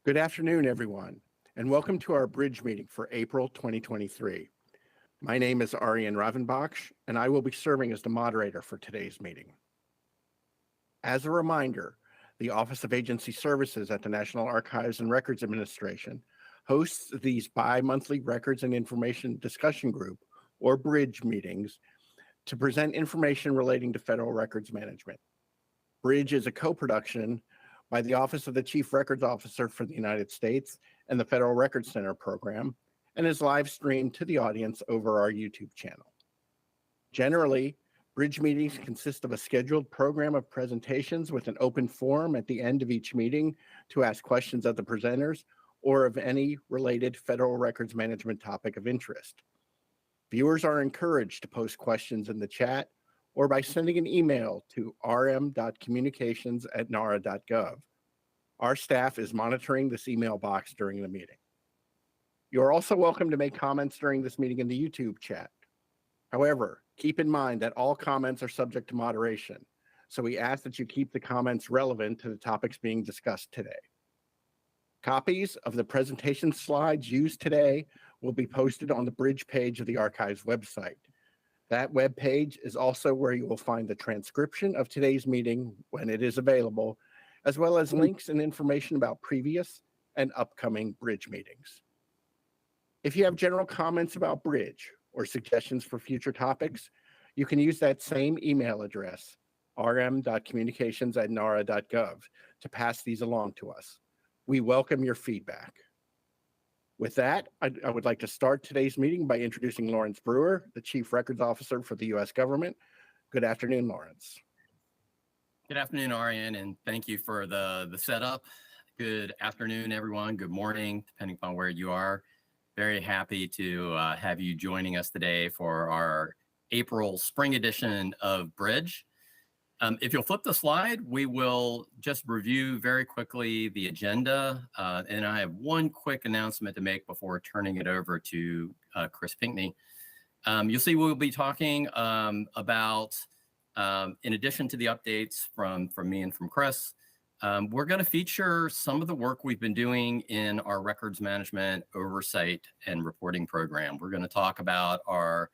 Good afternoon, everyone, and welcome to our BRIDG meeting for April 2023. My name is Aryan, and I will be serving as the moderator for today's meeting. As a reminder, the Office of Agency Services at the National Archives and Records Administration hosts these bi-monthly Records and Information Discussion Group, or BRIDG meetings, to present information relating to federal records management. BRIDG is a co-production by the Office of the Chief Records Officer for the United States and the Federal Records Center program, and is live streamed to the audience over our YouTube channel. Generally, BRIDG meetings consist of a scheduled program of presentations with an open forum at the end of each meeting to ask questions of the presenters or of any related federal records management topic of interest. Viewers are encouraged to post questions in the chat or by sending an email to rm.communications@nara.gov. Our staff is monitoring this email box during the meeting. You are also welcome to make comments during this meeting in the YouTube chat. However, keep in mind that all comments are subject to moderation, so we ask that you keep the comments relevant to the topics being discussed today. Copies of the presentation slides used today will be posted on the BRIDG page of the Archives website. That web page is also where you will find the transcription of today's meeting when it is available, as well as links and information about previous and upcoming BRIDG meetings. If you have general comments about BRIDG or suggestions for future topics, you can use that same email address, rm.communications@nara.gov, to pass these along to us. We welcome your feedback. With that, I would like to start today's meeting by introducing Lawrence Brewer, the Chief Records Officer for the U.S. government. Good afternoon, Lawrence. Good afternoon, Aryan, and thank you for the setup. Good afternoon, everyone. Good morning, depending upon where you are. Very happy to have you joining us today for our April spring edition of BRIDG. If you'll flip the slide, we will just review very quickly the agenda. And I have one quick announcement to make before turning it over to Chris Pinckney. You'll see we'll be talking about, in addition to the updates from me and from Chris, we're going to feature some of the work we've been doing in our records management oversight and reporting program. We're going to talk about our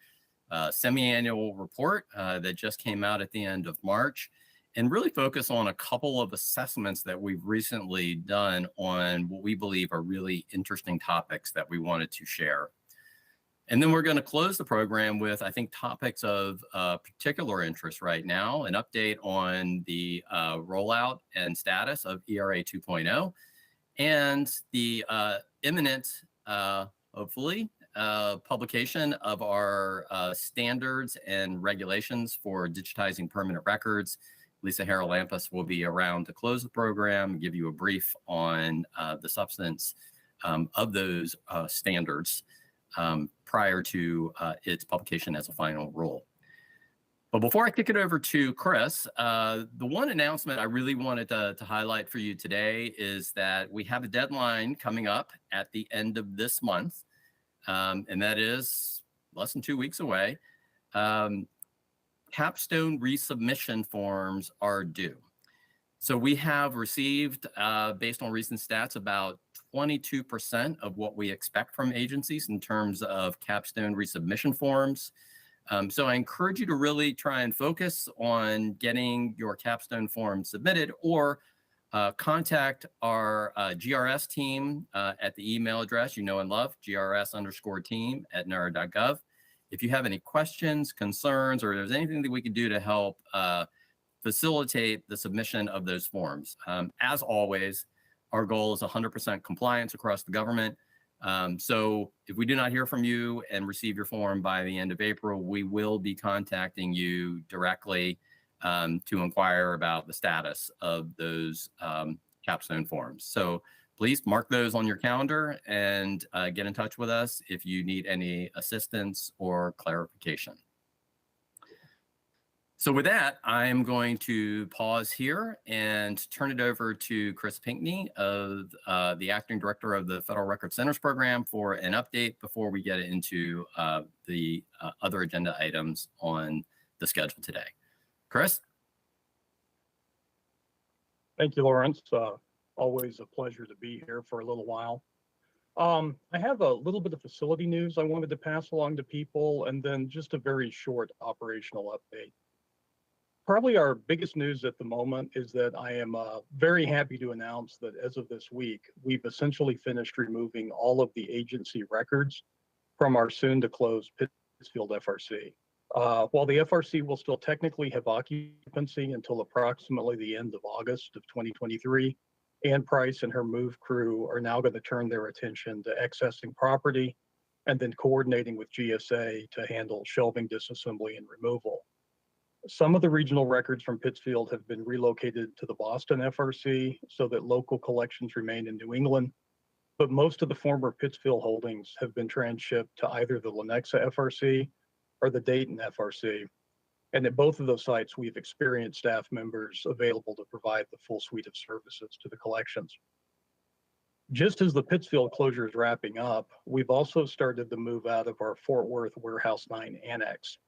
semi-annual report that just came out at the end of March, and really focus on a couple of assessments that we've recently done on what we believe are really interesting topics that we wanted to share. And then we're going to close the program with, I think, topics of particular interest right now, an update on the rollout and status of ERA 2.0, and the imminent, hopefully, publication of our standards and regulations for digitizing permanent records. Lisa Harrell-Lampus will be around to close the program, give you a brief on the substance of those standards prior to its publication as a final rule. But before I kick it over to Chris, the one announcement I really wanted to highlight for you today is that we have a deadline coming up at the end of this month. And that is less than 2 weeks away. Capstone resubmission forms are due. So we have received, based on recent stats, about 22% of what we expect from agencies in terms of capstone resubmission forms. So I encourage you to really try and focus on getting your capstone form submitted, or contact our GRS team at the email address you know and love, grs_team@nara.gov. If you have any questions, concerns, or there's anything that we can do to help facilitate the submission of those forms. As always, our goal is 100% compliance across the government. So if we do not hear from you and receive your form by the end of April, we will be contacting you directly to inquire about the status of those capstone forms. So please mark those on your calendar and get in touch with us if you need any assistance or clarification. So with that, I'm going to pause here and turn it over to Chris Pinckney, of the Acting Director of the Federal Records Centers Program, for an update before we get into the other agenda items on the schedule today. Chris? Thank you, Lawrence. Always a pleasure to be here for a little while. I have a little bit of facility news I wanted to pass along to people, and then just a very short operational update. Probably our biggest news at the moment is that I am very happy to announce that as of this week, we've essentially finished removing all of the agency records from our soon to close Pittsfield FRC. While the FRC will still technically have occupancy until approximately the end of August of 2023, Ann Price and her move crew are now going to turn their attention to accessing property and then coordinating with GSA to handle shelving disassembly and removal. Some of the regional records from Pittsfield have been relocated to the Boston FRC so that local collections remain in New England, but most of the former Pittsfield holdings have been transshipped to either the Lenexa FRC or the Dayton FRC. And at both of those sites, we've experienced staff members available to provide the full suite of services to the collections. Just as the Pittsfield closure is wrapping up, we've also started the move out of our Fort Worth Warehouse 9 Annex.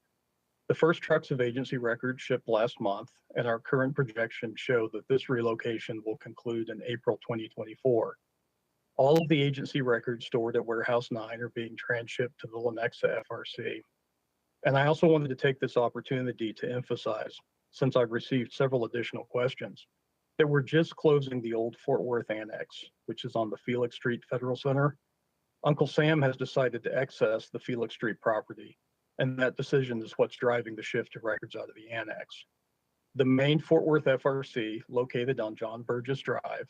The first trucks of agency records shipped last month, and our current projections show that this relocation will conclude in April 2024. All of the agency records stored at Warehouse 9 are being transshipped to the Lenexa FRC. And I also wanted to take this opportunity to emphasize, since I've received several additional questions, that we're just closing the old Fort Worth Annex, which is on the Felix Street Federal Center. Uncle Sam has decided to access the Felix Street property, and that decision is what's driving the shift of records out of the annex. The main Fort Worth FRC, located on John Burgess Drive,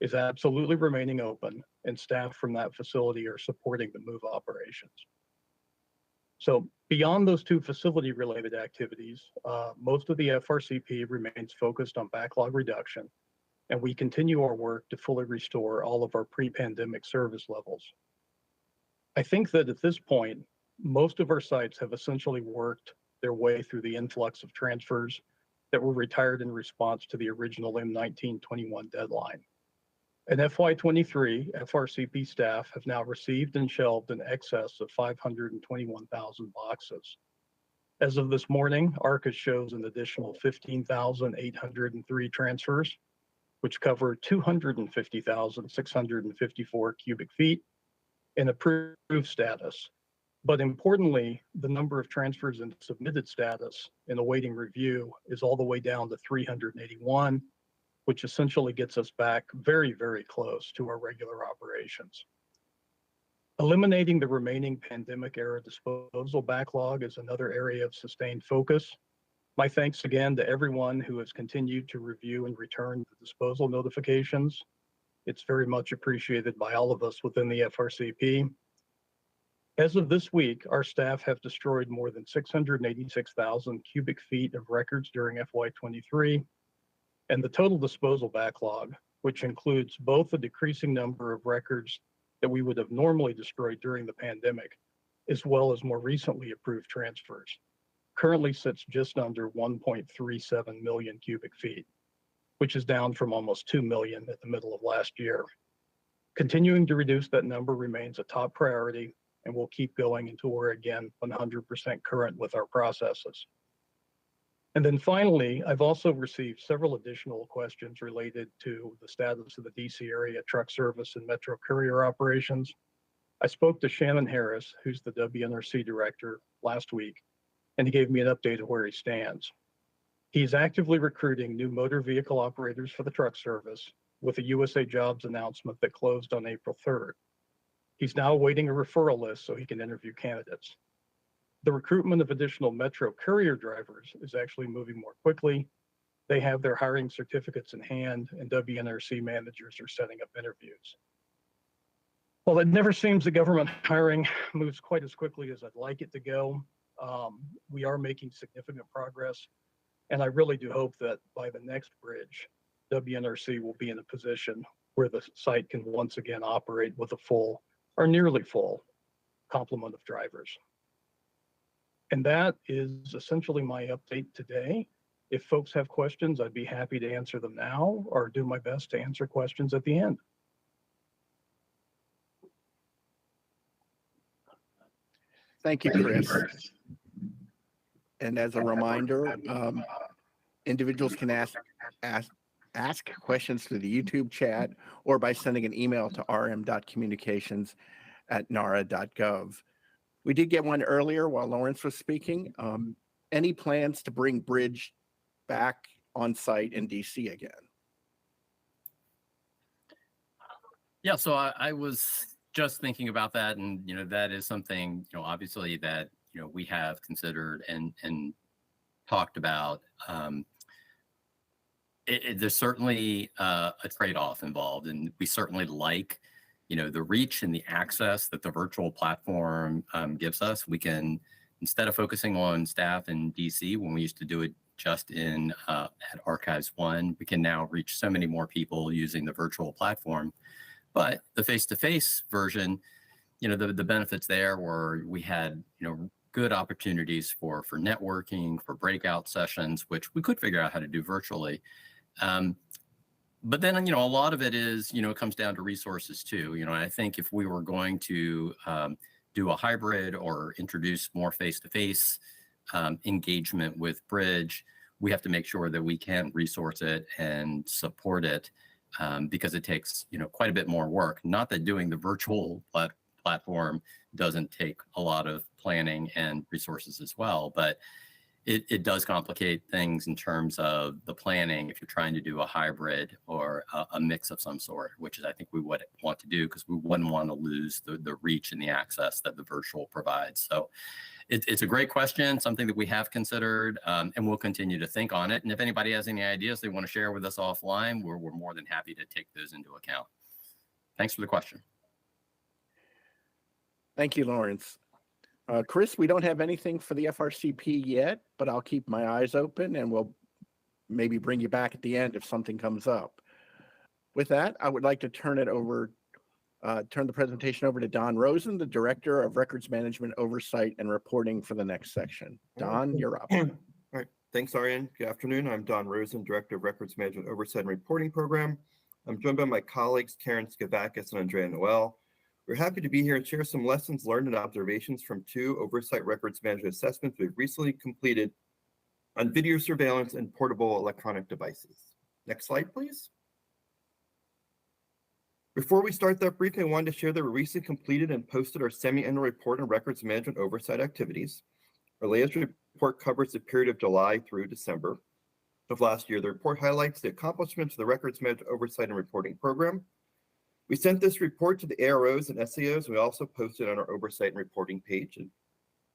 is absolutely remaining open, and staff from that facility are supporting the move operations. So beyond those two facility-related activities, most of the FRCP remains focused on backlog reduction, and we continue our work to fully restore all of our pre-pandemic service levels. I think that at this point, most of our sites have essentially worked their way through the influx of transfers that were retired in response to the original M1921 deadline. In FY23, FRCP staff have now received and shelved in excess of 521,000 boxes. As of this morning, ARCA shows an additional 15,803 transfers, which cover 250,654 cubic feet in approved status. But importantly, the number of transfers in submitted status in awaiting review is all the way down to 381, which essentially gets us back very, very close to our regular operations. Eliminating the remaining pandemic era disposal backlog is another area of sustained focus. My thanks again to everyone who has continued to review and return the disposal notifications. It's very much appreciated by all of us within the FRCP. As of this week, our staff have destroyed more than 686,000 cubic feet of records during FY23. And the total disposal backlog, which includes both the decreasing number of records that we would have normally destroyed during the pandemic, as well as more recently approved transfers, currently sits just under 1.37 million cubic feet, which is down from almost 2 million at the middle of last year. Continuing to reduce that number remains a top priority, and we'll keep going until we're again 100% current with our processes. And then finally, I've also received several additional questions related to the status of the DC area truck service and metro courier operations. I spoke to Shannon Harris, who's the WNRC director, last week, and he gave me an update of where he stands. He's actively recruiting new motor vehicle operators for the truck service with a USA Jobs announcement that closed on April 3rd. He's now awaiting a referral list so he can interview candidates. The recruitment of additional metro courier drivers is actually moving more quickly. They have their hiring certificates in hand, and WNRC managers are setting up interviews. Well, it never seems the government hiring moves quite as quickly as I'd like it to go. We are making significant progress, and I really do hope that by the next bridge, WNRC will be in a position where the site can once again operate with a full or nearly full complement of drivers. And that is essentially my update today. If folks have questions, I'd be happy to answer them now or do my best to answer questions at the end. Thank you, Chris. And as a reminder, individuals can ask ask questions through the YouTube chat or by sending an email to rm.communications@nara.gov. We did get one earlier while Lawrence was speaking. Any plans to bring BRIDG back on site in DC again? Yeah, so I was just thinking about that, and that is something obviously that we have considered and talked about. There's certainly a trade-off involved, and we certainly like the reach and the access that the virtual platform gives us. We can, instead of focusing on staff in DC when we used to do it just in at Archives 1, we can now reach so many more people using the virtual platform. But the face-to-face version, the benefits there were we had, good opportunities for networking, for breakout sessions, which we could figure out how to do virtually. But then, a lot of it is, it comes down to resources too. And I think if we were going to do a hybrid or introduce more face-to-face engagement with BRIDG, we have to make sure that we can resource it and support it. Because it takes, quite a bit more work. Not that doing the virtual platform doesn't take a lot of planning and resources as well, but it does complicate things in terms of the planning if you're trying to do a hybrid or a mix of some sort, which is I think we would want to do because we wouldn't want to lose the reach and the access that the virtual provides. So it's a great question, something that we have considered, and we'll continue to think on it. And if anybody has any ideas they want to share with us offline, we're more than happy to take those into account. Thanks for the question. Thank you, Lawrence. Chris, we don't have anything for the FRCP yet, but I'll keep my eyes open and we'll maybe bring you back at the end if something comes up. With that, I would like to turn the presentation over to Don Rosen, the Director of Records Management Oversight and Reporting for the next section. Don, you're up. All right. Thanks, Aryan. Good afternoon. I'm Don Rosen, Director of Records Management Oversight and Reporting Program. I'm joined by my colleagues, Karen Skovac and Andrea Noel. We're happy to be here and share some lessons learned and observations from 2 oversight records management assessments we've recently completed on video surveillance and portable electronic devices. Next slide, please. Before we start that briefing, I wanted to share that we recently completed and posted our semi-annual report on records management oversight activities. Our latest report covers the period of July through December of last year. The report highlights the accomplishments of the Records Management Oversight and Reporting Program. We sent this report to the AROs and SAOs. We also posted on our Oversight and Reporting page. And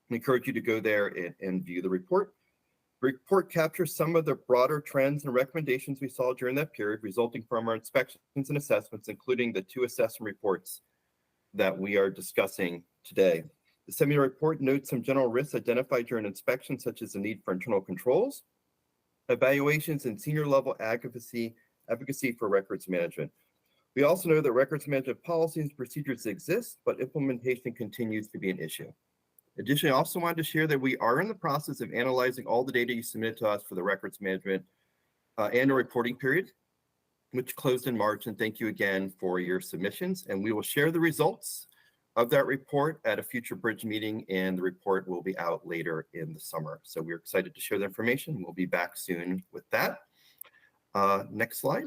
we encourage you to go there and view the report. The report captures some of the broader trends and recommendations we saw during that period, resulting from our inspections and assessments, including the 2 assessment reports that we are discussing today. The semi report notes some general risks identified during inspection, such as the need for internal controls, evaluations, and senior level advocacy for records management. We also know that records management policies and procedures exist, but implementation continues to be an issue. Additionally, I also wanted to share that we are in the process of analyzing all the data you submitted to us for the records management annual reporting period, which closed in March. And thank you again for your submissions. And we will share the results of that report at a future BRIDG meeting, and the report will be out later in the summer. So we're excited to share the information. We'll be back soon with that. Next slide.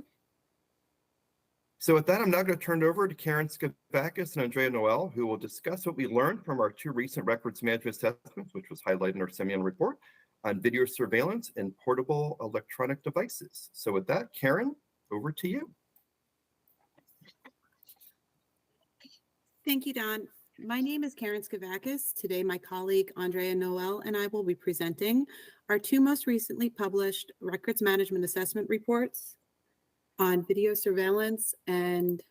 So with that, I'm now going to turn it over to Karen Skovac and Andrea Noel, who will discuss what we learned from our 2 recent records management assessments, which was highlighted in our semi-annual report, on video surveillance and portable electronic devices. So with that, Karen, over to you. Thank you, Don. My name is Karen Skovac. Today, my colleague Andrea Noel and I will be presenting our 2 most recently published records management assessment reports on video surveillance and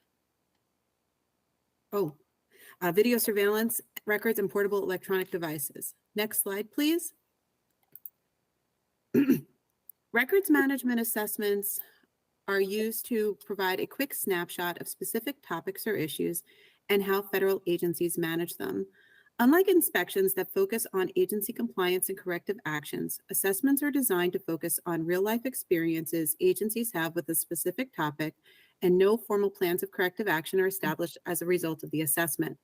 video surveillance records and portable electronic devices. Next slide, please. Records management assessments are used to provide a quick snapshot of specific topics or issues and how federal agencies manage them. Unlike inspections that focus on agency compliance and corrective actions, assessments are designed to focus on real-life experiences agencies have with a specific topic, and no formal plans of corrective action are established as a result of the assessment.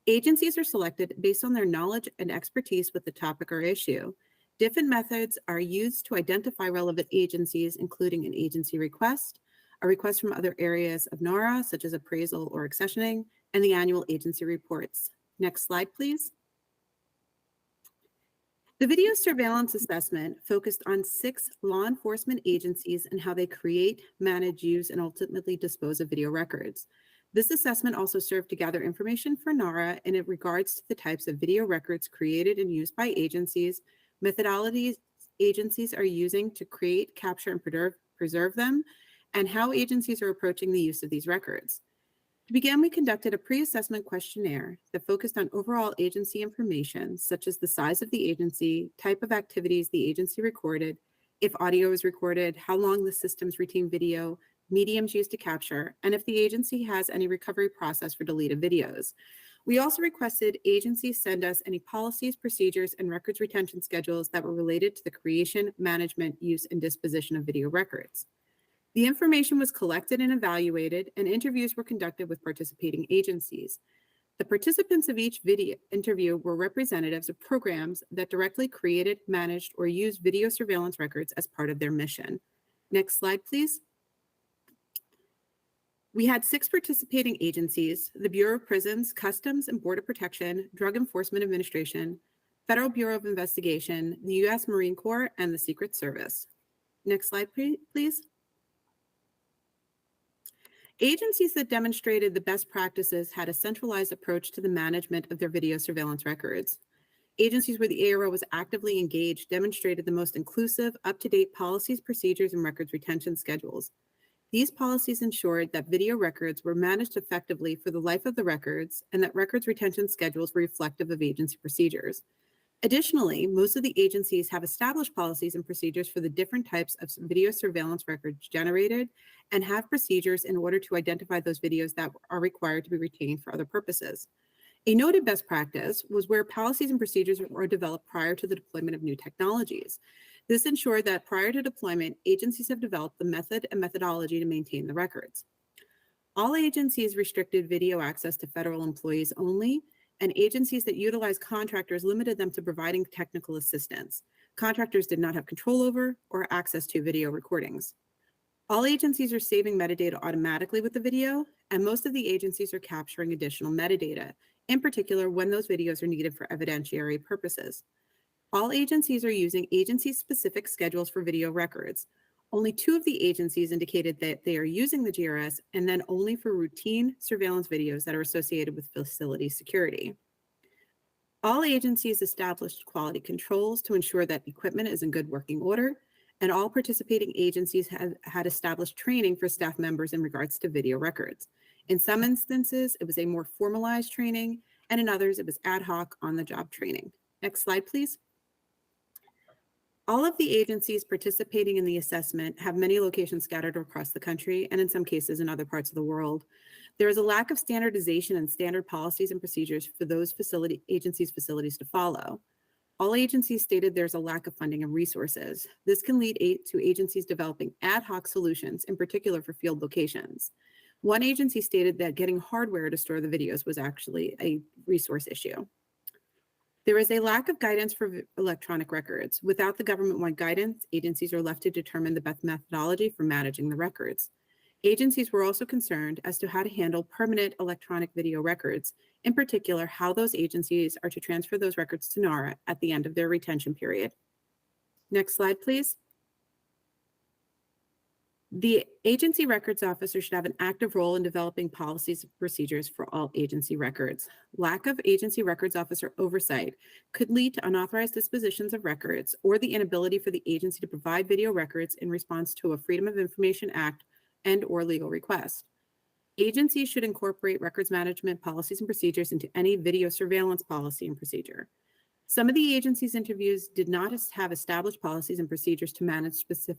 Agencies are selected based on their knowledge and expertise with the topic or issue. Different methods are used to identify relevant agencies, including an agency request, a request from other areas of NARA, such as appraisal or accessioning, and the annual agency reports. Next slide, please. The video surveillance assessment focused on 6 law enforcement agencies and how they create, manage, use, and ultimately dispose of video records. This assessment also served to gather information for NARA in regards to the types of video records created and used by agencies, methodologies agencies are using to create, capture, and preserve them, and how agencies are approaching the use of these records. To begin, we conducted a pre-assessment questionnaire that focused on overall agency information, such as the size of the agency, type of activities the agency recorded, if audio is recorded, how long the systems retain video, mediums used to capture, and if the agency has any recovery process for deleted videos. We also requested agencies send us any policies, procedures, and records retention schedules that were related to the creation, management, use, and disposition of video records. The information was collected and evaluated, and interviews were conducted with participating agencies. The participants of each video interview were representatives of programs that directly created, managed, or used video surveillance records as part of their mission. Next slide, please. We had 6 participating agencies: the Bureau of Prisons, Customs and Border Protection, Drug Enforcement Administration, Federal Bureau of Investigation, the U.S. Marine Corps, and the Secret Service. Next slide, please. Agencies that demonstrated the best practices had a centralized approach to the management of their video surveillance records. Agencies where the ARO was actively engaged demonstrated the most inclusive, up-to-date policies, procedures, and records retention schedules. These policies ensured that video records were managed effectively for the life of the records and that records retention schedules were reflective of agency procedures. Additionally, most of the agencies have established policies and procedures for the different types of video surveillance records generated and have procedures in order to identify those videos that are required to be retained for other purposes. A noted best practice was where policies and procedures were developed prior to the deployment of new technologies. This ensured that prior to deployment, agencies have developed the method and methodology to maintain the records. All agencies restricted video access to federal employees only, and agencies that utilized contractors limited them to providing technical assistance. Contractors did not have control over or access to video recordings. All agencies are saving metadata automatically with the video, and most of the agencies are capturing additional metadata, in particular when those videos are needed for evidentiary purposes. All agencies are using agency-specific schedules for video records. Only 2 of the agencies indicated that they are using the GRS, and then only for routine surveillance videos that are associated with facility security. All agencies established quality controls to ensure that equipment is in good working order, and all participating agencies had established training for staff members in regards to video records. In some instances, it was a more formalized training, and in others, it was ad hoc on-the-job training. Next slide, please. All of the agencies participating in the assessment have many locations scattered across the country and in some cases in other parts of the world. There is a lack of standardization and standard policies and procedures for those agencies' facilities to follow. All agencies stated there's a lack of funding and resources. This can lead to agencies developing ad hoc solutions, in particular for field locations. One agency stated that getting hardware to store the videos was actually a resource issue. There is a lack of guidance for electronic records. Without the government-wide guidance, agencies are left to determine the best methodology for managing the records. Agencies were also concerned as to how to handle permanent electronic video records, in particular, how those agencies are to transfer those records to NARA at the end of their retention period. Next slide, please. The agency records officer should have an active role in developing policies and procedures for all agency records. Lack of agency records officer oversight could lead to unauthorized dispositions of records or the inability for the agency to provide video records in response to a Freedom of Information Act and/or legal request. Agencies should incorporate records management policies and procedures into any video surveillance policy and procedure. Some of the agencies' interviews did not have established policies and procedures to manage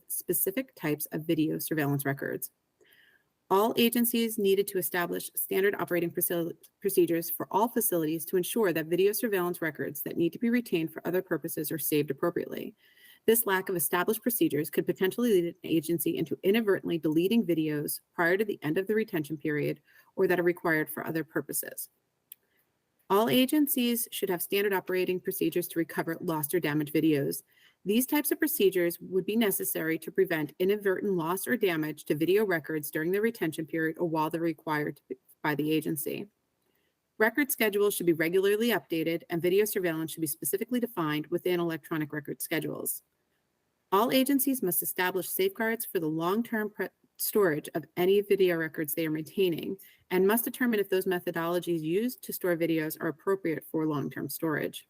specific types of video surveillance records. All agencies needed to establish standard operating procedures for all facilities to ensure that video surveillance records that need to be retained for other purposes are saved appropriately. This lack of established procedures could potentially lead an agency into inadvertently deleting videos prior to the end of the retention period or that are required for other purposes. All agencies should have standard operating procedures to recover lost or damaged videos. These types of procedures would be necessary to prevent inadvertent loss or damage to video records during the retention period or while they're required by the agency. Record schedules should be regularly updated, and video surveillance should be specifically defined within electronic record schedules. All agencies must establish safeguards for the long-term storage of any video records they are maintaining, and must determine if those methodologies used to store videos are appropriate for long-term storage.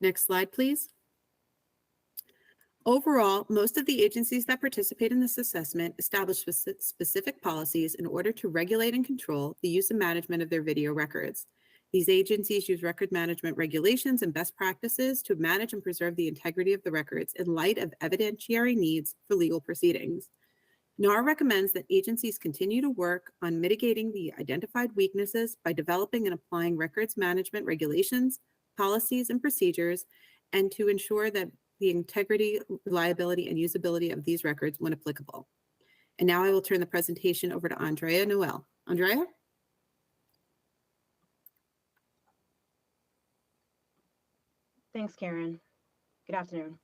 Next slide, please. Overall, most of the agencies that participate in this assessment establish specific policies in order to regulate and control the use and management of their video records. These agencies use record management regulations and best practices to manage and preserve the integrity of the records in light of evidentiary needs for legal proceedings. NAR recommends that agencies continue to work on mitigating the identified weaknesses by developing and applying records management regulations, policies, and procedures, and to ensure that the integrity, reliability, and usability of these records when applicable. And now I will turn the presentation over to Andrea Noel. Andrea? Thanks, Karen. Good afternoon.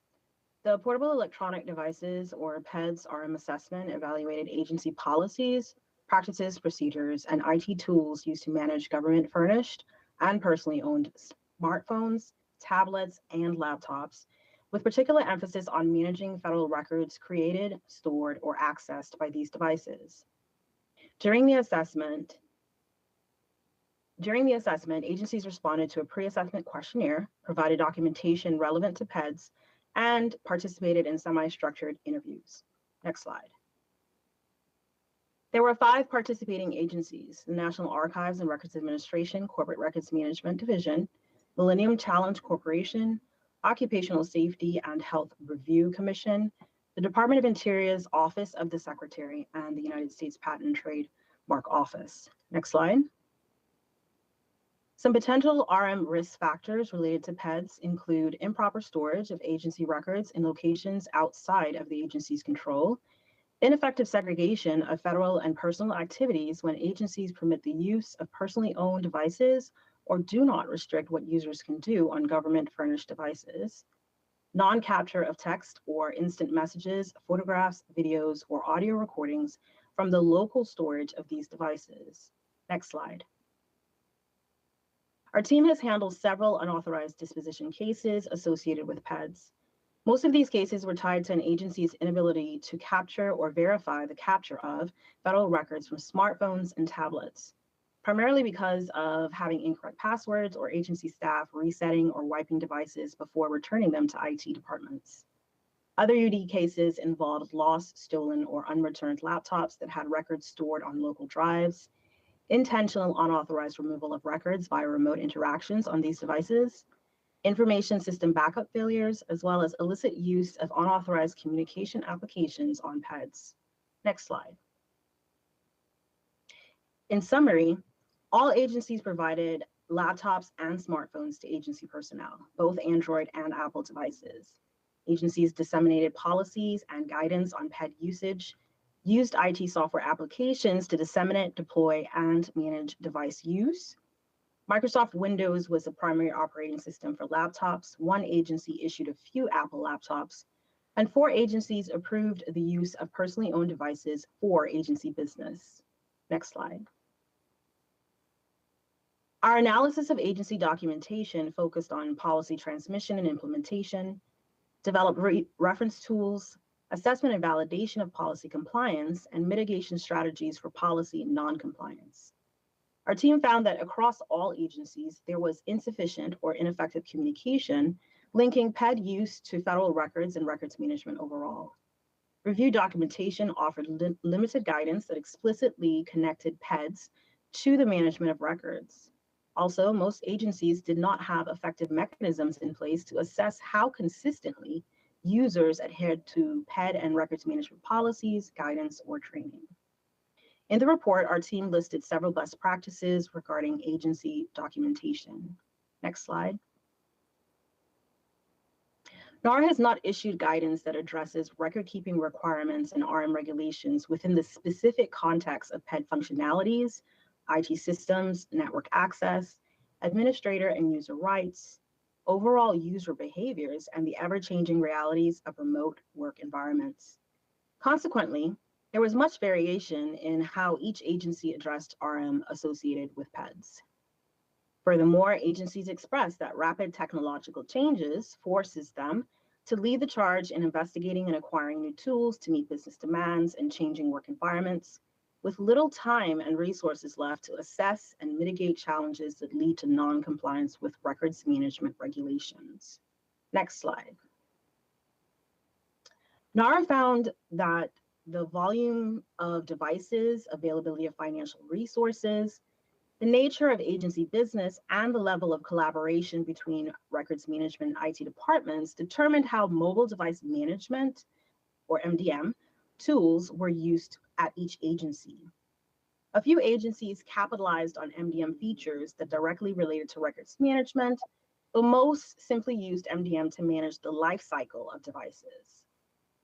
The Portable Electronic Devices, or PEDS, RM assessment evaluated agency policies, practices, procedures, and IT tools used to manage government-furnished and personally owned smartphones, tablets, and laptops, with particular emphasis on managing federal records created, stored, or accessed by these devices. During the assessment, agencies responded to a pre-assessment questionnaire, provided documentation relevant to PEDS, and participated in semi-structured interviews. Next slide. There were 5 participating agencies: the National Archives and Records Administration, Corporate Records Management Division, Millennium Challenge Corporation, Occupational Safety and Health Review Commission, the Department of Interior's Office of the Secretary, and the United States Patent and Trademark Office. Next slide. Some potential RM risk factors related to PEDS include improper storage of agency records in locations outside of the agency's control, ineffective segregation of federal and personal activities when agencies permit the use of personally owned devices or do not restrict what users can do on government-furnished devices, non-capture of text or instant messages, photographs, videos, or audio recordings from the local storage of these devices. Next slide. Our team has handled several unauthorized disposition cases associated with PEDS. Most of these cases were tied to an agency's inability to capture or verify the capture of federal records from smartphones and tablets, primarily because of having incorrect passwords or agency staff resetting or wiping devices before returning them to IT departments. Other UD cases involved lost, stolen, or unreturned laptops that had records stored on local drives, intentional unauthorized removal of records via remote interactions on these devices, information system backup failures, as well as illicit use of unauthorized communication applications on PEDS. Next slide. In summary, all agencies provided laptops and smartphones to agency personnel, both Android and Apple devices. Agencies disseminated policies and guidance on PED usage, used IT software applications to disseminate, deploy, and manage device use. Microsoft Windows was the primary operating system for laptops. 1 agency issued a few Apple laptops, and 4 agencies approved the use of personally owned devices for agency business. Next slide. Our analysis of agency documentation focused on policy transmission and implementation, developed reference tools, assessment and validation of policy compliance, and mitigation strategies for policy non-compliance. Our team found that across all agencies, there was insufficient or ineffective communication linking PED use to federal records and records management overall. Review documentation offered limited guidance that explicitly connected PEDS to the management of records. Also, most agencies did not have effective mechanisms in place to assess how consistently users adhered to PED and records management policies, guidance, or training. In the report, our team listed several best practices regarding agency documentation. Next slide. NAR has not issued guidance that addresses record-keeping requirements and RM regulations within the specific context of PED functionalities, IT systems, network access, administrator and user rights, overall user behaviors, and the ever-changing realities of remote work environments. Consequently, there was much variation in how each agency addressed RM associated with PEDS. Furthermore, agencies expressed that rapid technological changes forces them to lead the charge in investigating and acquiring new tools to meet business demands and changing work environments, with little time and resources left to assess and mitigate challenges that lead to non-compliance with records management regulations. Next slide. NARA found that the volume of devices, availability of financial resources, the nature of agency business, and the level of collaboration between records management and IT departments determined how mobile device management, or MDM, tools were used at each agency. A few agencies capitalized on MDM features that directly related to records management, but most simply used MDM to manage the life cycle of devices.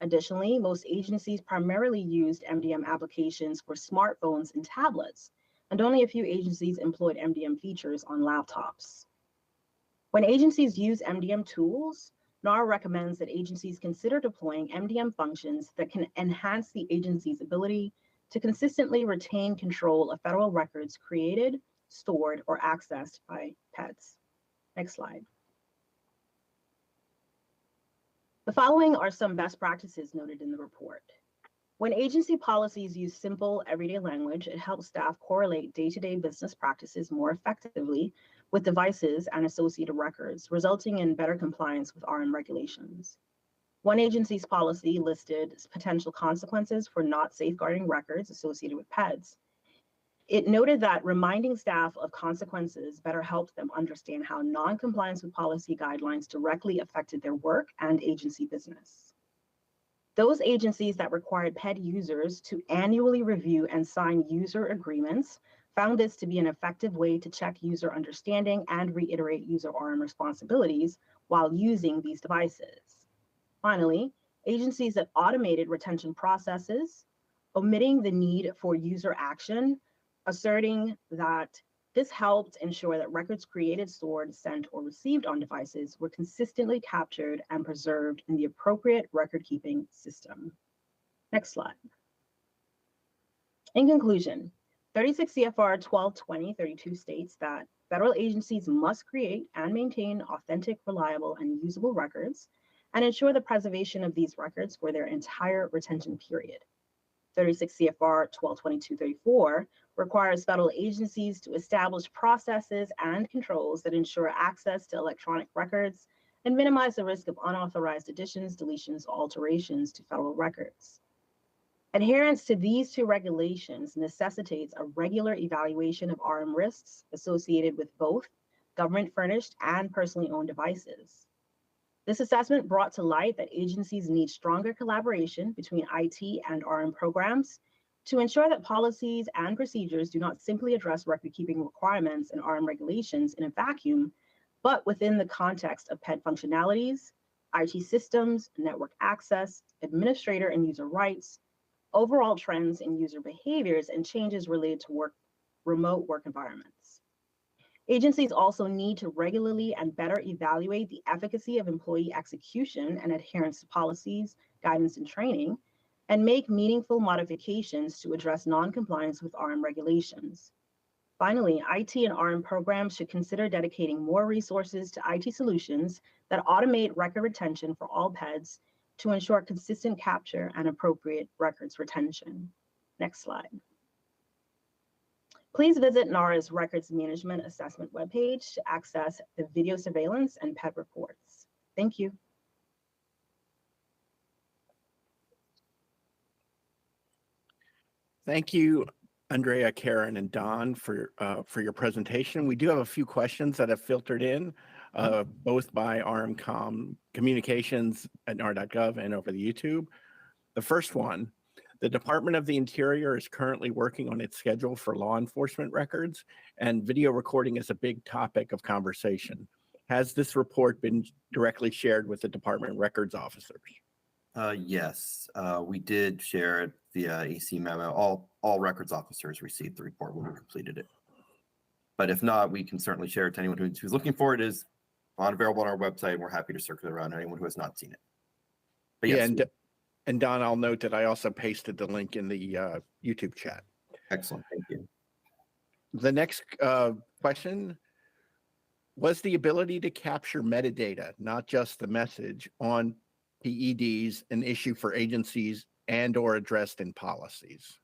Additionally, most agencies primarily used MDM applications for smartphones and tablets, and only a few agencies employed MDM features on laptops. When agencies use MDM tools, NAR recommends that agencies consider deploying MDM functions that can enhance the agency's ability to consistently retain control of federal records created, stored, or accessed by PEDS. Next slide. The following are some best practices noted in the report. When agency policies use simple, everyday language, it helps staff correlate day-to-day business practices more effectively with devices and associated records, resulting in better compliance with RM regulations. One agency's policy listed potential consequences for not safeguarding records associated with PEDS. It noted that reminding staff of consequences better helped them understand how non-compliance with policy guidelines directly affected their work and agency business. Those agencies that required PED users to annually review and sign user agreements found this to be an effective way to check user understanding and reiterate user RM responsibilities while using these devices. Finally, agencies that automated retention processes, omitting the need for user action, asserting that this helped ensure that records created, stored, sent, or received on devices were consistently captured and preserved in the appropriate record-keeping system. Next slide. In conclusion, 36 CFR 1220-32 states that federal agencies must create and maintain authentic, reliable, and usable records and ensure the preservation of these records for their entire retention period. 36 CFR 1222-34 requires federal agencies to establish processes and controls that ensure access to electronic records and minimize the risk of unauthorized additions, deletions, or alterations to federal records. Adherence to these two regulations necessitates a regular evaluation of RM risks associated with both government-furnished and personally owned devices. This assessment brought to light that agencies need stronger collaboration between IT and RM programs to ensure that policies and procedures do not simply address record-keeping requirements and RM regulations in a vacuum, but within the context of PED functionalities, IT systems, network access, administrator and user rights, overall trends in user behaviors, and changes related to remote work environments. Agencies also need to regularly and better evaluate the efficacy of employee execution and adherence to policies, guidance, and training, and make meaningful modifications to address non-compliance with RM regulations. Finally, IT and RM programs should consider dedicating more resources to IT solutions that automate record retention for all PEDS to ensure consistent capture and appropriate records retention. Next slide. Please visit NARA's Records Management Assessment webpage to access the video surveillance and PED reports. Thank you. Thank you, Andrea, Karen, and Don for your presentation. We do have a few questions that have filtered in, both by RMCom communications at nar.gov and over the YouTube. The first one, the Department of the Interior is currently working on its schedule for law enforcement records, and video recording is a big topic of conversation. Has this report been directly shared with the department records officers? Yes, we did share it via AC memo. All records officers received the report when we completed it. But if not, we can certainly share it to anyone who's looking for it. Is available on our website, and we're happy to circulate around anyone who has not seen it. But Yeah, yes, and Don, I'll note that I also pasted the link in the YouTube chat. excellent. Thank you. The next question, was the ability to capture metadata, not just the message, on PEDs an issue for agencies and or addressed in policies?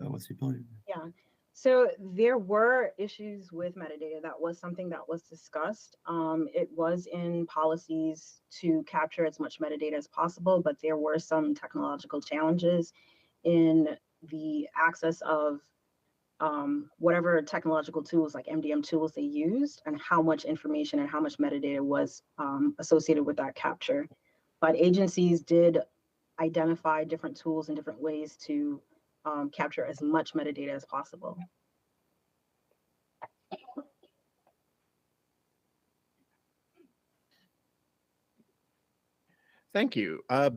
What's the ability? Yeah. So there were issues with metadata. That was something that was discussed. It was in policies to capture as much metadata as possible, but there were some technological challenges in the access of whatever technological tools like MDM tools they used and how much information and how much metadata was associated with that capture. But agencies did identify different tools and different ways to capture as much metadata as possible. Thank you. I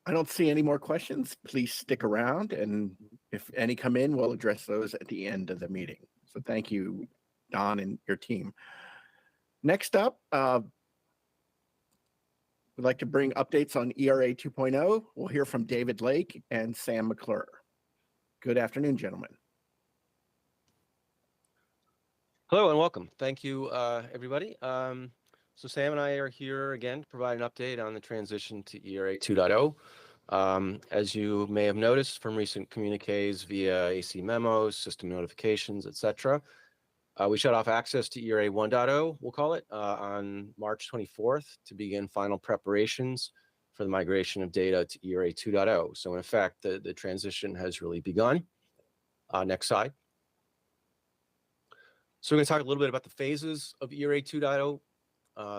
don't see any more questions. Please stick around, and if any come in, we'll address those at the end of the meeting. So thank you, Don and your team. Next up, we'd like to bring updates on ERA 2.0. We'll hear from David Lake and Sam McClure. Good afternoon, gentlemen. Hello and welcome. Thank you, everybody. So Sam and I are here again to provide an update on the transition to ERA 2.0. As you may have noticed from recent communiques via AC memos, system notifications, etc., we shut off access to ERA 1.0, we'll call it, on March 24th to begin final preparations for the migration of data to ERA 2.0. So in effect, the transition has really begun. Next slide. So we're going to talk a little bit about the phases of ERA 2.0.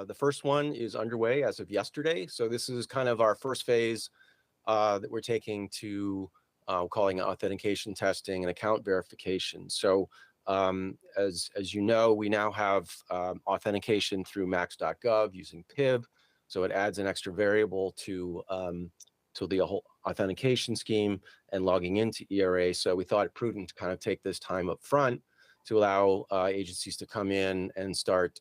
The first one is underway as of yesterday. So this is kind of our first phase that we're taking to calling authentication testing and account verification. So as you know, we now have authentication through max.gov using PIB. So it adds an extra variable to the whole authentication scheme and logging into ERA. So we thought it prudent to kind of take this time up front to allow agencies to come in and start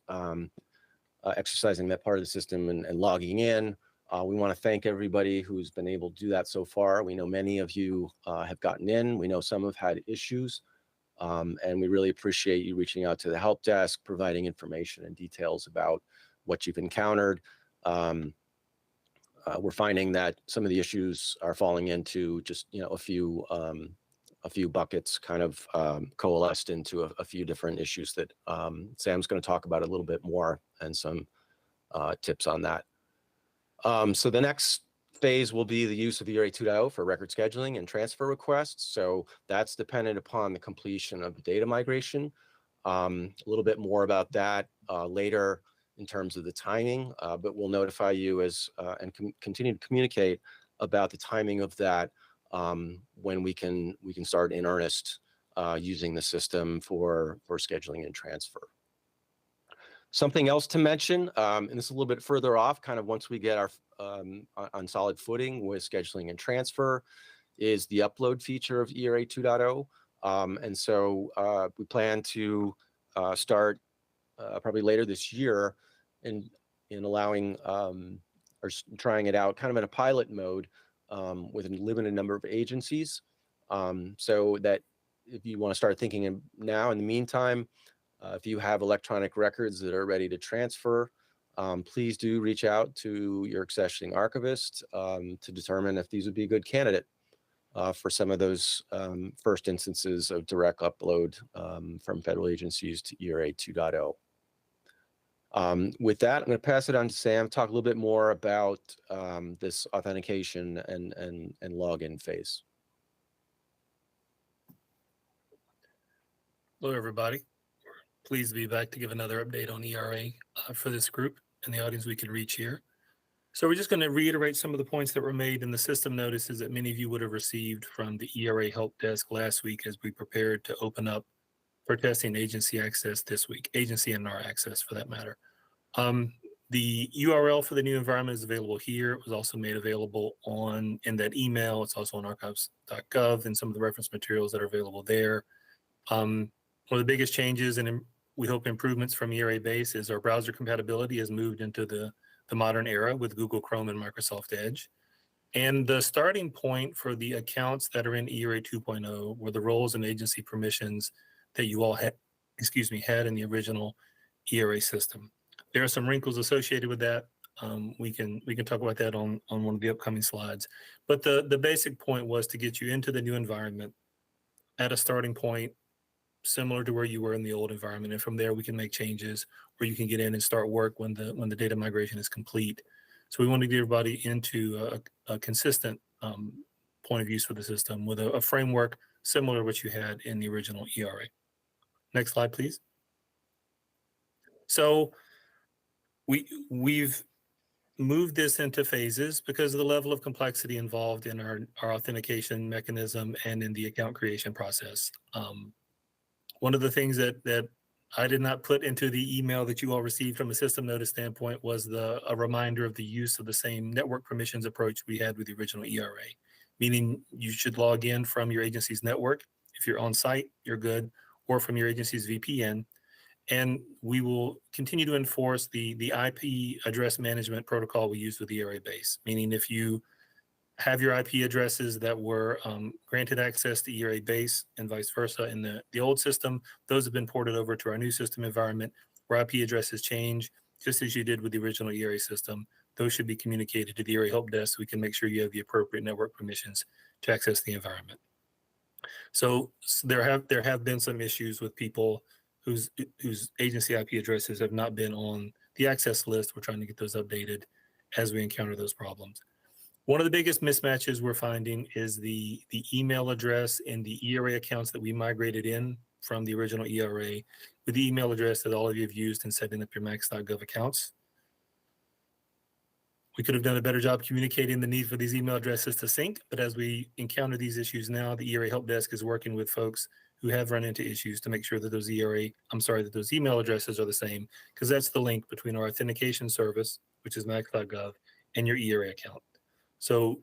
exercising that part of the system and logging in. We want to thank everybody who's been able to do that so far. We know many of you have gotten in. We know some have had issues. And we really appreciate you reaching out to the help desk, providing information and details about what you've encountered. We're finding that some of the issues are falling into just, a few buckets kind of coalesced into a few different issues that Sam's going to talk about a little bit more and some tips on that. So the next phase will be the use of ERA 2.0 for record scheduling and transfer requests. So that's dependent upon the completion of the data migration. A little bit more about that later in terms of the timing, but we'll notify you as and continue to communicate about the timing of that when we can start in earnest using the system for scheduling and transfer. Something else to mention, and this is a little bit further off, kind of once we get our on solid footing with scheduling and transfer, is the upload feature of ERA 2.0. And so we plan to start probably later this year in allowing or trying it out kind of in a pilot mode with a limited number of agencies, so that if you want to start thinking now in the meantime, if you have electronic records that are ready to transfer, please do reach out to your accessioning archivist to determine if these would be a good candidate for some of those first instances of direct upload from federal agencies to ERA 2.0. With that, I'm going to pass it on to Sam, talk a little bit more about this authentication and login phase. Hello, everybody. Pleased to be back to give another update on ERA for this group and the audience we could reach here. So we're just going to reiterate some of the points that were made in the system notices that many of you would have received from the ERA help desk last week as we prepared to open up for testing agency access this week, agency and NAR access for that matter. The URL for the new environment is available here. It was also made available in that email. It's also on archives.gov and some of the reference materials that are available there. One of the biggest changes and we hope improvements from ERA base is our browser compatibility has moved into the modern era with Google Chrome and Microsoft Edge. And the starting point for the accounts that are in ERA 2.0 were the roles and agency permissions that you all had, had in the original ERA system. There are some wrinkles associated with that. We can talk about that on one of the upcoming slides. But the basic point was to get you into the new environment at a starting point similar to where you were in the old environment, and from there we can make changes, or you can get in and start work when the data migration is complete. So we want to get everybody into a consistent point of use for the system with a framework similar to what you had in the original ERA. Next slide, please. So we've moved this into phases because of the level of complexity involved in our authentication mechanism and in the account creation process. One of the things that I did not put into the email that you all received from a system notice standpoint was a reminder of the use of the same network permissions approach we had with the original ERA, meaning you should log in from your agency's network. If you're on site, you're good, or from your agency's VPN. And we will continue to enforce the IP address management protocol we use with the ERA base, meaning if you have your IP addresses that were granted access to ERA base and vice versa in the old system, those have been ported over to our new system environment where IP addresses change, just as you did with the original ERA system. Those should be communicated to the ERA help desk so we can make sure you have the appropriate network permissions to access the environment. So there have been some issues with people whose agency IP addresses have not been on the access list. We're trying to get those updated as we encounter those problems. One of the biggest mismatches we're finding is the email address in the ERA accounts that we migrated in from the original ERA with the email address that all of you have used in setting up your max.gov accounts. We could have done a better job communicating the need for these email addresses to sync, but as we encounter these issues now, the ERA help desk is working with folks who have run into issues to make sure that those those email addresses are the same, because that's the link between our authentication service, which is max.gov, and your ERA account. So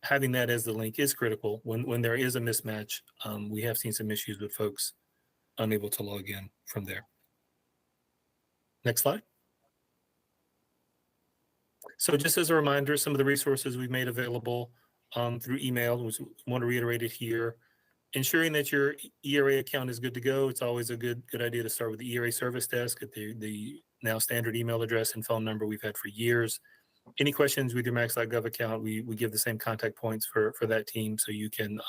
having that as the link is critical. When there is a mismatch, we have seen some issues with folks unable to log in from there. Next slide. So just as a reminder, some of the resources we've made available through email, which we want to reiterate it here. Ensuring that your ERA account is good to go. It's always a good idea to start with the ERA service desk at the now standard email address and phone number we've had for years. Any questions with your max.gov account, we give the same contact points for that team so you can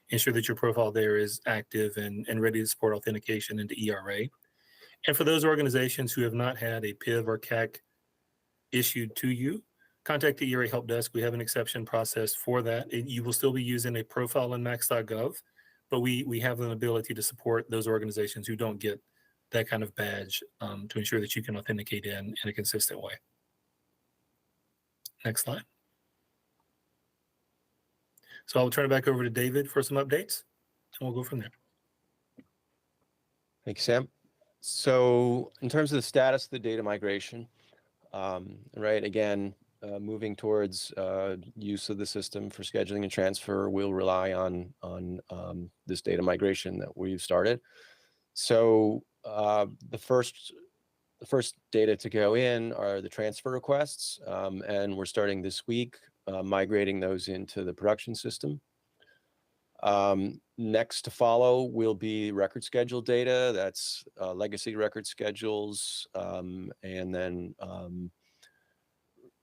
ensure that your profile there is active and ready to support authentication into ERA. And for those organizations who have not had a PIV or CAC issued to you, contact the ERA help desk. We have an exception process for that. You will still be using a profile in max.gov, but we have an ability to support those organizations who don't get that kind of badge to ensure that you can authenticate in a consistent way. Next slide. So I'll turn it back over to David for some updates, and we'll go from there. Thanks, Sam. So in terms of the status of the data migration, right, again, moving towards use of the system for scheduling and transfer, we'll rely on this data migration that we've started. So the first data to go in are the transfer requests, and we're starting this week migrating those into the production system. Next to follow will be record schedule data. That's legacy record schedules, and then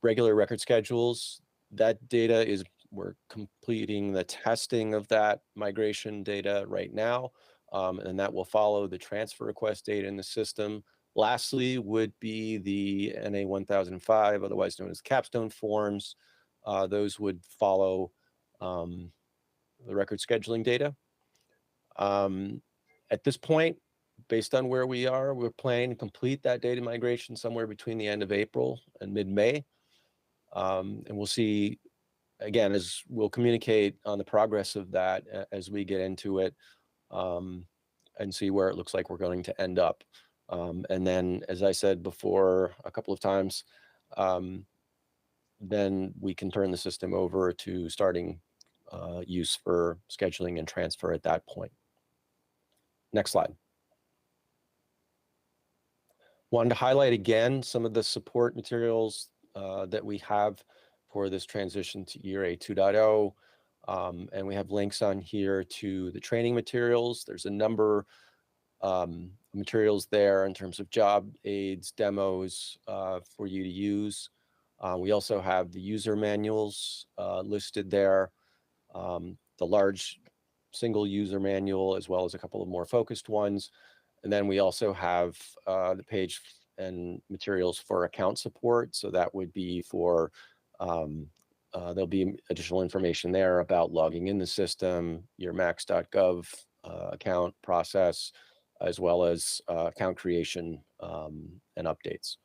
regular record schedules. That data we're completing the testing of that migration data right now, and that will follow the transfer request data in the system. Lastly would be the NA 1005, otherwise known as capstone forms. Those would follow the record scheduling data. At this point, based on where we are, we're planning to complete that data migration somewhere between the end of April and mid-May. And we'll see, again, as we'll communicate on the progress of that as we get into it and see where it looks like we're going to end up. And then, as I said before a couple of times, then we can turn the system over to starting use for scheduling and transfer at that point. Next slide. Wanted to highlight again some of the support materials that we have for this transition to ERA 2.0. And we have links on here to the training materials. There's a number materials there in terms of job aids, demos for you to use. We also have the user manuals listed there, the large single user manual, as well as a couple of more focused ones. And then we also have the page and materials for account support. So that would be for, there'll be additional information there about logging in the system, your max.gov account process, as well as account creation and updates.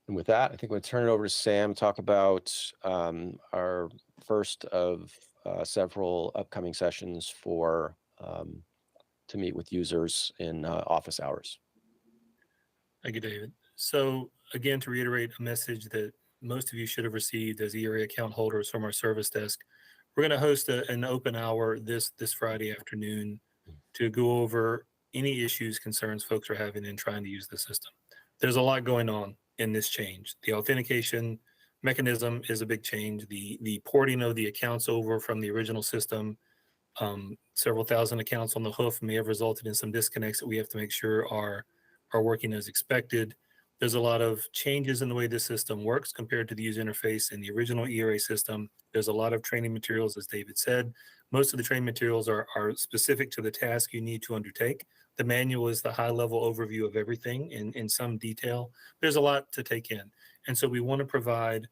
And with that, I think we'll turn it over to Sam to talk about our first of several upcoming sessions for to meet with users in office hours. Thank you, David. So again, to reiterate a message that most of you should have received as ERA account holders from our service desk, we're going to host an open hour this Friday afternoon to go over any issues, concerns folks are having in trying to use the system. There's a lot going on in this change. The authentication mechanism is a big change. The porting of the accounts over from the original system, several thousand accounts on the hoof may have resulted in some disconnects that we have to make sure are working as expected. There's a lot of changes in the way this system works compared to the user interface in the original ERA system. There's a lot of training materials, as David said. Most of the training materials are specific to the task you need to undertake. The manual is the high-level overview of everything in some detail. There's a lot to take in. And so we want to provide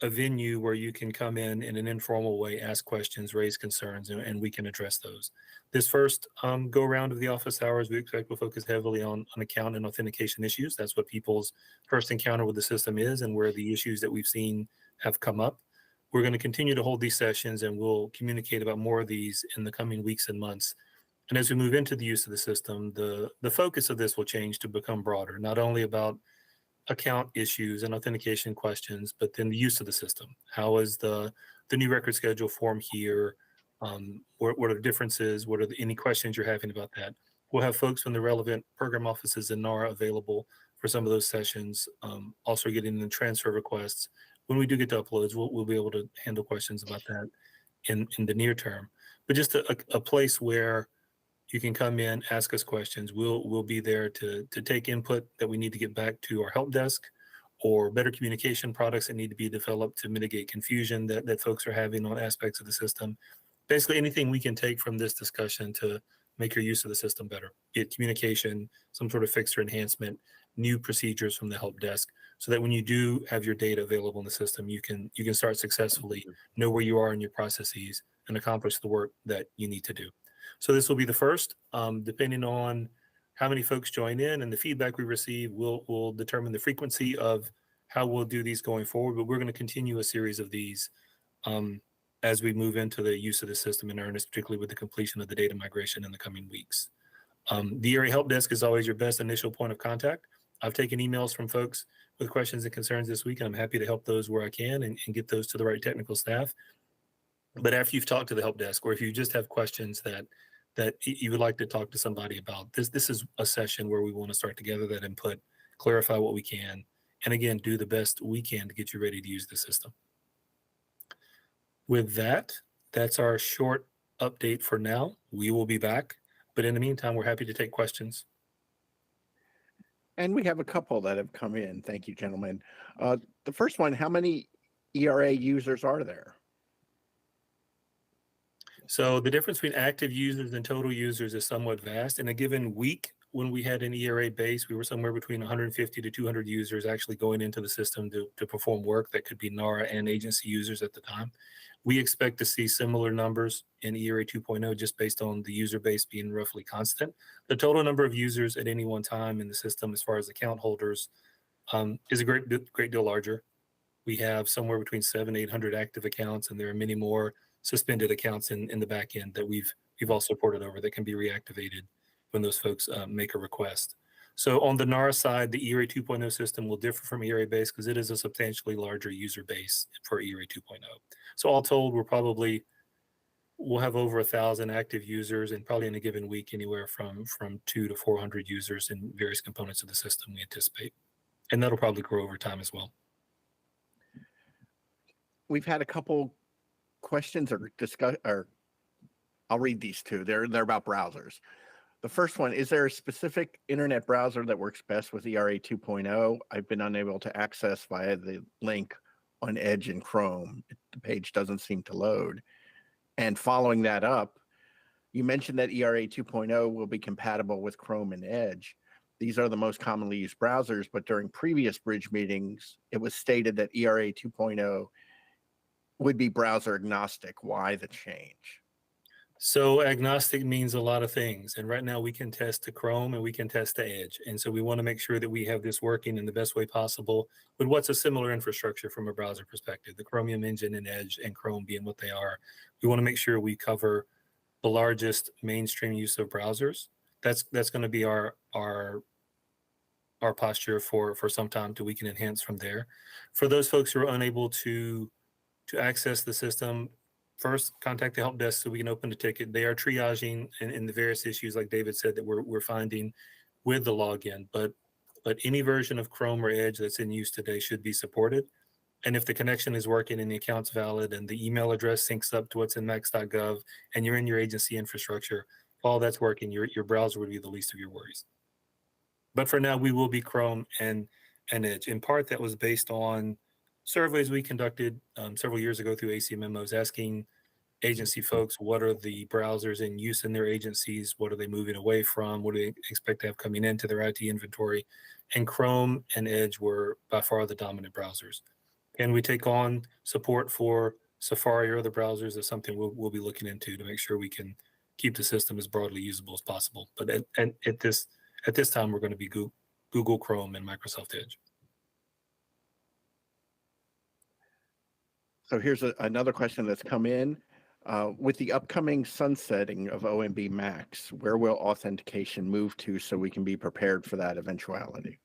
a venue where you can come in an informal way, ask questions, raise concerns, and we can address those. This first go around of the office hours, we expect will focus heavily on account and authentication issues. That's what people's first encounter with the system is and where the issues that we've seen have come up. We're going to continue to hold these sessions and we'll communicate about more of these in the coming weeks and months. And as we move into the use of the system, the focus of this will change to become broader, not only about account issues and authentication questions, but then the use of the system. How is the new record schedule form here? What are the differences? What are any questions you're having about that? We'll have folks from the relevant program offices in NARA available for some of those sessions. Also getting the transfer requests. When we do get to uploads, we'll be able to handle questions about that in the near term. But just a place where you can come in, ask us questions. We'll be there to take input that we need to get back to our help desk, or better communication products that need to be developed to mitigate confusion that folks are having on aspects of the system. Basically anything we can take from this discussion to make your use of the system better, be it communication, some sort of fix or enhancement, new procedures from the help desk, so that when you do have your data available in the system, you can start successfully, know where you are in your processes, and accomplish the work that you need to do. So this will be the first. Depending on how many folks join in and the feedback we receive, we'll determine the frequency of how we'll do these going forward. But we're going to continue a series of these as we move into the use of the system in earnest, particularly with the completion of the data migration in the coming weeks. The ERA Help Desk is always your best initial point of contact. I've taken emails from folks with questions and concerns this week, and I'm happy to help those where I can and get those to the right technical staff. But after you've talked to the help desk, or if you just have questions that you would like to talk to somebody about, this is a session where we want to start to gather that input, clarify what we can, and again, do the best we can to get you ready to use the system. With that, that's our short update for now. We will be back, but in the meantime, we're happy to take questions. And we have a couple that have come in. Thank you, gentlemen. The first one, how many ERA users are there? So the difference between active users and total users is somewhat vast. In a given week, when we had an ERA base, we were somewhere between 150 to 200 users actually going into the system to perform work that could be NARA and agency users at the time. We expect to see similar numbers in ERA 2.0 just based on the user base being roughly constant. The total number of users at any one time in the system, as far as account holders, is a great deal larger. We have somewhere between 700 to 800 active accounts, and there are many more suspended accounts in the back end that we've also ported over that can be reactivated when those folks make a request. So on the NARA side, the ERA 2.0 system will differ from ERA base because it is a substantially larger user base for ERA 2.0. So all told, we're probably we'll have over 1,000 active users, and probably in a given week, anywhere from 200 to 400 users in various components of the system, we anticipate. And that'll probably grow over time as well. We've had a couple questions or I'll read these two. They're about browsers. The first one, is there a specific internet browser that works best with ERA 2.0? I've been unable to access via the link on Edge and Chrome. The page doesn't seem to load. And following that up, you mentioned that ERA 2.0 will be compatible with Chrome and Edge. These are the most commonly used browsers, but during previous Bridge meetings, it was stated that ERA 2.0 would be browser agnostic. Why the change? So agnostic means a lot of things. And right now we can test to Chrome and we can test to Edge. And so we want to make sure that we have this working in the best way possible with what's a similar infrastructure from a browser perspective, the Chromium engine and Edge and Chrome being what they are. We want to make sure we cover the largest mainstream use of browsers. That's going to be our posture for some time till we can enhance from there. For those folks who are unable to access the system, first, contact the help desk so we can open the ticket. They are triaging in the various issues, like David said, that we're finding with the login. But any version of Chrome or Edge that's in use today should be supported. And if the connection is working and the account's valid and the email address syncs up to what's in max.gov and you're in your agency infrastructure, all that's working, your browser would be the least of your worries. But for now, we will be Chrome and Edge. In part, that was based on surveys we conducted several years ago through ACMMOs, asking agency folks, what are the browsers in use in their agencies? What are they moving away from? What do they expect to have coming into their IT inventory? And Chrome and Edge were by far the dominant browsers. And we take on support for Safari or other browsers. That's something we'll be looking into to make sure we can keep the system as broadly usable as possible. But at this time, we're going to be Google Chrome and Microsoft Edge. So here's another question that's come in. With the upcoming sunsetting of OMB Max, where will authentication move to so we can be prepared for that eventuality?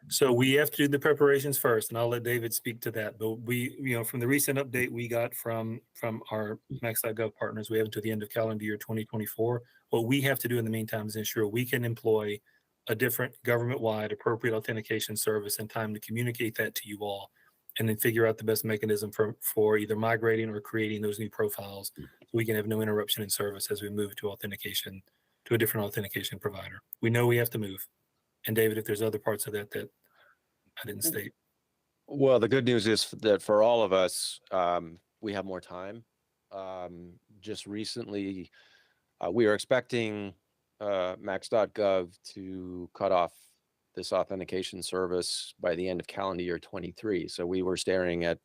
So we have to do the preparations first, and I'll let David speak to that. But we, from the recent update we got from our Max.gov partners, we have until the end of calendar year 2024. What we have to do in the meantime is ensure we can employ a different government-wide appropriate authentication service in time to communicate that to you all, and then figure out the best mechanism for either migrating or creating those new profiles so we can have no interruption in service as we move to authentication, to a different authentication provider. We know we have to move. And David, if there's other parts of that I didn't state. Well, the good news is that for all of us, we have more time. Just recently, we are expecting max.gov to cut off this authentication service by the end of calendar year 23. So we were staring at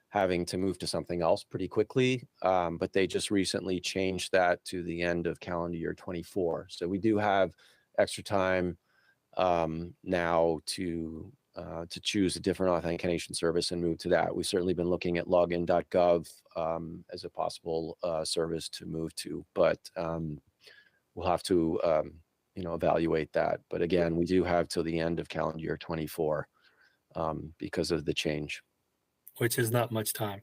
having to move to something else pretty quickly, but they just recently changed that to the end of calendar year 24. So we do have extra time now to choose a different authentication service and move to that. We've certainly been looking at login.gov as a possible service to move to, but we'll have to evaluate that. But again, we do have till the end of calendar year 24 because of the change. Which is not much time.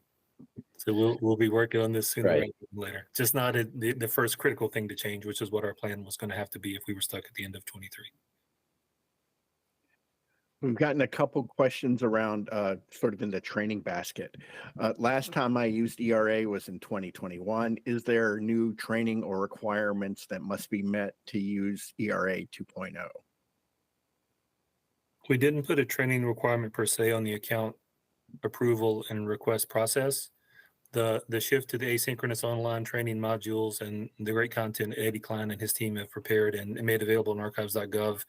So we'll be working on this sooner rather than later. Just not the first critical thing to change, which is what our plan was going to have to be if we were stuck at the end of 23. We've gotten a couple questions around sort of in the training basket. Last time I used ERA was in 2021. Is there new training or requirements that must be met to use ERA 2.0? We didn't put a training requirement per se on the account approval and request process. The shift to the asynchronous online training modules and the great content Eddie Klein and his team have prepared and made available on archives.gov,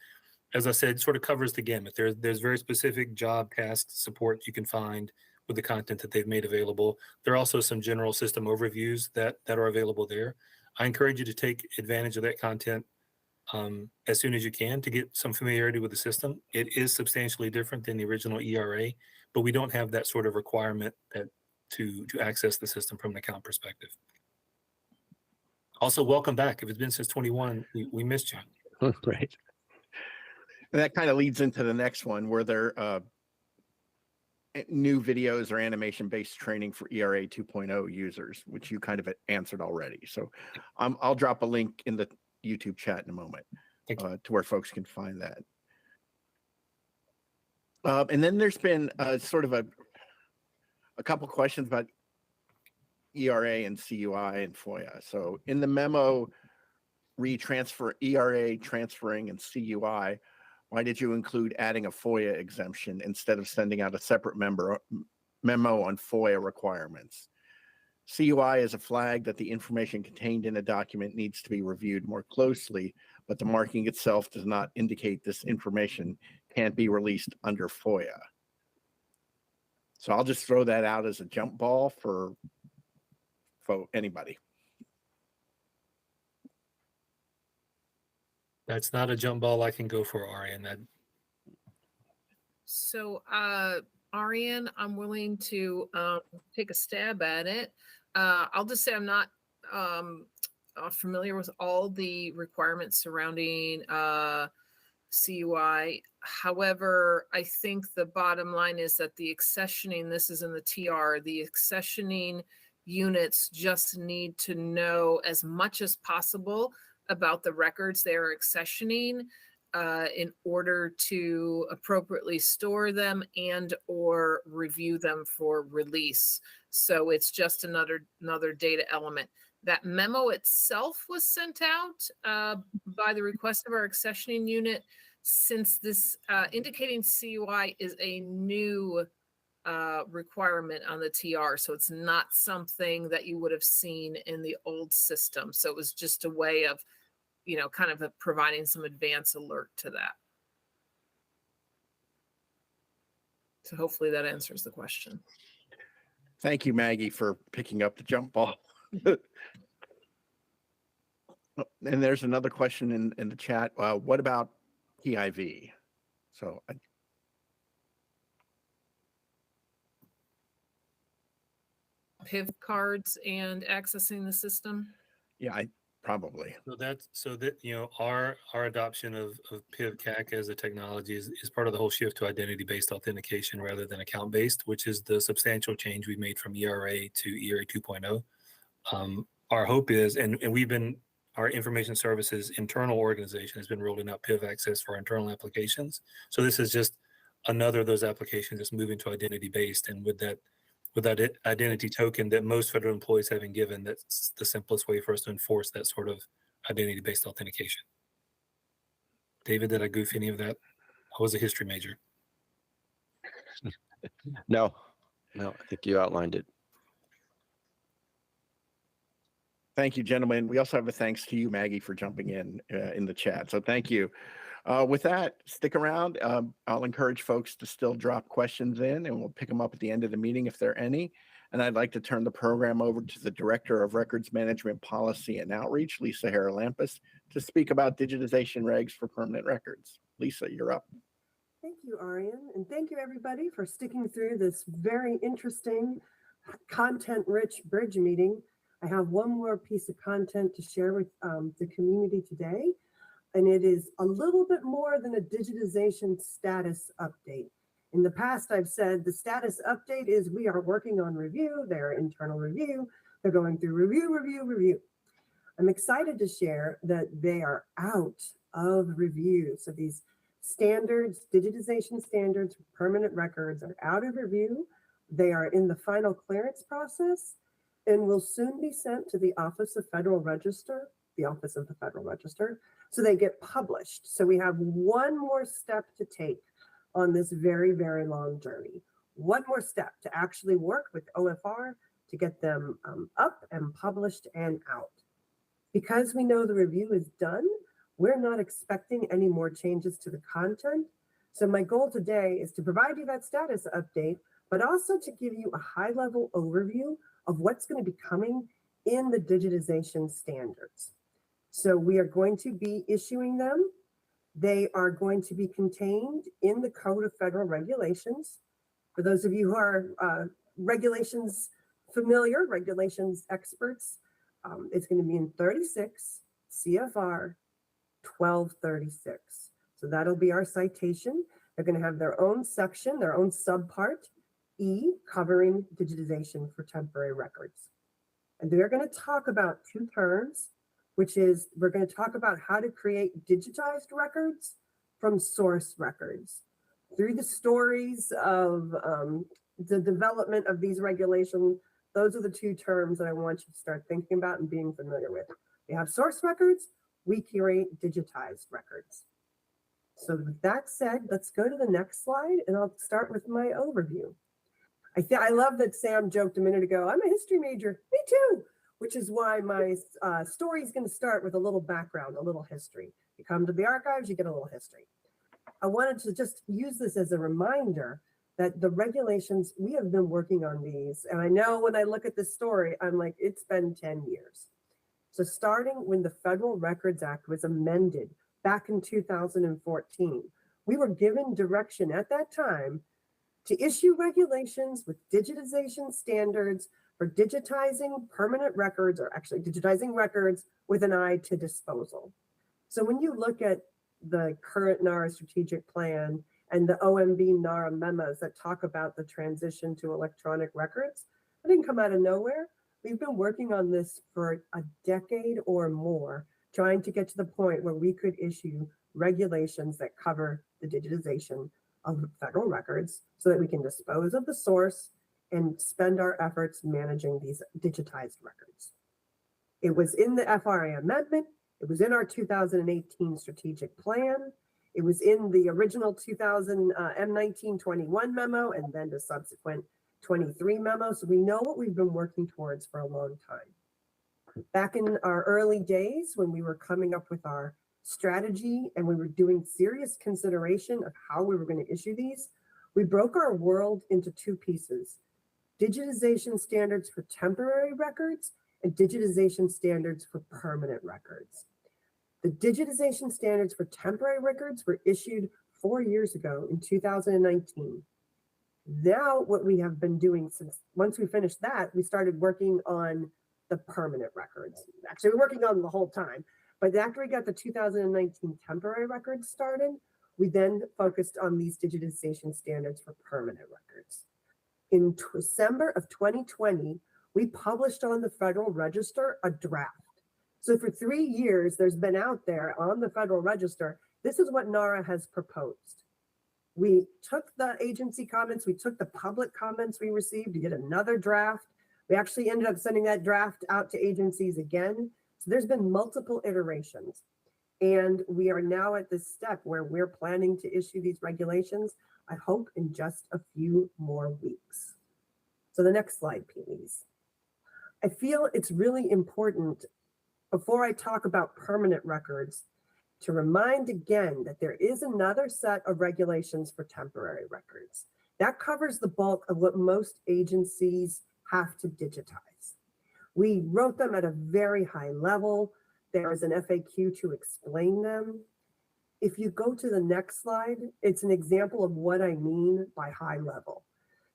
as I said, sort of covers the gamut. There's very specific job task support you can find with the content that they've made available. There are also some general system overviews that are available there. I encourage you to take advantage of that content as soon as you can to get some familiarity with the system. It is substantially different than the original ERA, but we don't have that sort of requirement to access the system from an account perspective. Also, welcome back. If it's been since 21, we missed you. Right. And that kind of leads into the next one. Were there new videos or animation-based training for ERA 2.0 users, which you kind of answered already. So I'll drop a link in the YouTube chat in a moment to where folks can find that. And then there's been sort of a couple questions about ERA and CUI and FOIA. So in the memo, ERA transferring and CUI, why did you include adding a FOIA exemption instead of sending out a separate memo on FOIA requirements? CUI is a flag that the information contained in a document needs to be reviewed more closely, but the marking itself does not indicate this information can't be released under FOIA. So I'll just throw that out as a jump ball for anybody. That's not a jump ball I can go for, Aryan. So, Aryan, I'm willing to take a stab at it. I'll just say I'm not familiar with all the requirements surrounding CUI. However, I think the bottom line is that the accessioning, this is in the TR, the accessioning units just need to know as much as possible about the records they are accessioning in order to appropriately store them and or review them for release. So it's just another data element. That memo itself was sent out by the request of our accessioning unit, since this indicating CUI is a new requirement on the TR. So it's not something that you would have seen in the old system. So it was just a way of, kind of providing some advance alert to that. So hopefully that answers the question. Thank you, Maggie, for picking up the jump ball. And there's another question in the chat. What about PIV? So PIV cards and accessing the system? Yeah, probably. Our adoption of PIV-CAC as a technology is part of the whole shift to identity-based authentication rather than account-based, which is the substantial change we made from ERA to ERA 2.0. Our hope is, and our information services internal organization has been rolling out PIV access for internal applications. So this is just another of those applications that's moving to identity-based, and with that identity token that most federal employees have been given, that's the simplest way for us to enforce that sort of identity-based authentication. David, did I goof any of that? I was a history major. No, I think you outlined it. Thank you, gentlemen. We also have a thanks to you, Maggie, for jumping in the chat. So thank you. With that, stick around. I'll encourage folks to still drop questions in, and we'll pick them up at the end of the meeting if there are any. And I'd like to turn the program over to the Director of Records Management Policy and Outreach, Lisa Haralampus, to speak about digitization regs for permanent records. Lisa, you're up. Thank you, Aryan, and thank you, everybody, for sticking through this very interesting, content-rich bridge meeting. I have one more piece of content to share with the community today, and it is a little bit more than a digitization status update. In the past, I've said the status update is we are working on review, their internal review, they're going through review. I'm excited to share that they are out of review. So these standards, digitization standards for permanent records are out of review. They are in the final clearance process and will soon be sent to the Office of the Federal Register, so they get published. So we have one more step to take on this very, very long journey. One more step to actually work with OFR to get them up and published and out. Because we know the review is done, we're not expecting any more changes to the content. So my goal today is to provide you that status update, but also to give you a high-level overview of what's going to be coming in the digitization standards. So we are going to be issuing them. They are going to be contained in the Code of Federal Regulations. For those of you who are regulations experts, it's going to be in 36 CFR 1236. So that'll be our citation. They're going to have their own section, their own subpart, E, covering digitization for temporary records. And they're going to talk about two terms, which is we're going to talk about how to create digitized records from source records. Through the stories of the development of these regulations, those are the two terms that I want you to start thinking about and being familiar with. We have source records, we create digitized records. So with that said, let's go to the next slide and I'll start with my overview. I love that Sam joked a minute ago, I'm a history major, me too, which is why my story is going to start with a little background, a little history. You come to the archives, you get a little history. I wanted to just use this as a reminder that the regulations, we have been working on these. And I know when I look at this story, I'm like, it's been 10 years. So starting when the Federal Records Act was amended back in 2014, we were given direction at that time to issue regulations with digitization standards for digitizing permanent records, or actually digitizing records with an eye to disposal. So when you look at the current NARA strategic plan and the OMB NARA memos that talk about the transition to electronic records, it didn't come out of nowhere. We've been working on this for a decade or more, trying to get to the point where we could issue regulations that cover the digitization of federal records so that we can dispose of the source and spend our efforts managing these digitized records. It was in the FRA amendment. It was in our 2018 strategic plan. It was in the original 2000 M1921 memo and then the subsequent 23 memo. So we know what we've been working towards for a long time. Back in our early days when we were coming up with our strategy and we were doing serious consideration of how we were going to issue these, we broke our world into two pieces: digitization standards for temporary records and digitization standards for permanent records. The digitization standards for temporary records were issued 4 years ago in 2019. Now what we have been doing since, once we finished that, we started working on the permanent records. Actually, we're working on them the whole time. But after we got the 2019 temporary records started, we then focused on these digitization standards for permanent records. In December of 2020, we published on the Federal Register a draft. So for 3 years, there's been out there on the Federal Register, this is what NARA has proposed. We took the agency comments, we took the public comments we received to get another draft. We actually ended up sending that draft out to agencies again. So there's been multiple iterations. And we are now at this step where we're planning to issue these regulations, I hope in just a few more weeks. So the next slide, please. I feel it's really important, before I talk about permanent records, to remind again that there is another set of regulations for temporary records. That covers the bulk of what most agencies have to digitize. We wrote them at a very high level. There is an FAQ to explain them. If you go to the next slide, it's an example of what I mean by high level.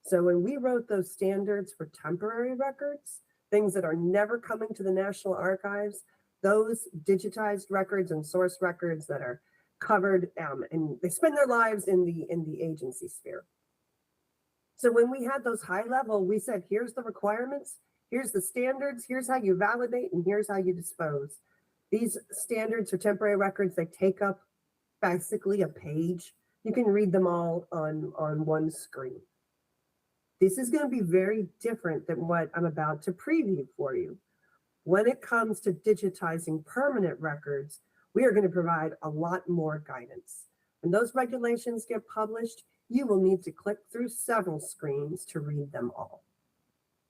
So when we wrote those standards for temporary records, things that are never coming to the National Archives, those digitized records and source records that are covered and they spend their lives in the agency sphere. So when we had those high level, we said, here's the requirements, here's the standards, here's how you validate, and here's how you dispose. These standards for temporary records, they take up basically a page. You can read them all on one screen. This is going to be very different than what I'm about to preview for you. When it comes to digitizing permanent records, we are going to provide a lot more guidance. When those regulations get published, you will need to click through several screens to read them all.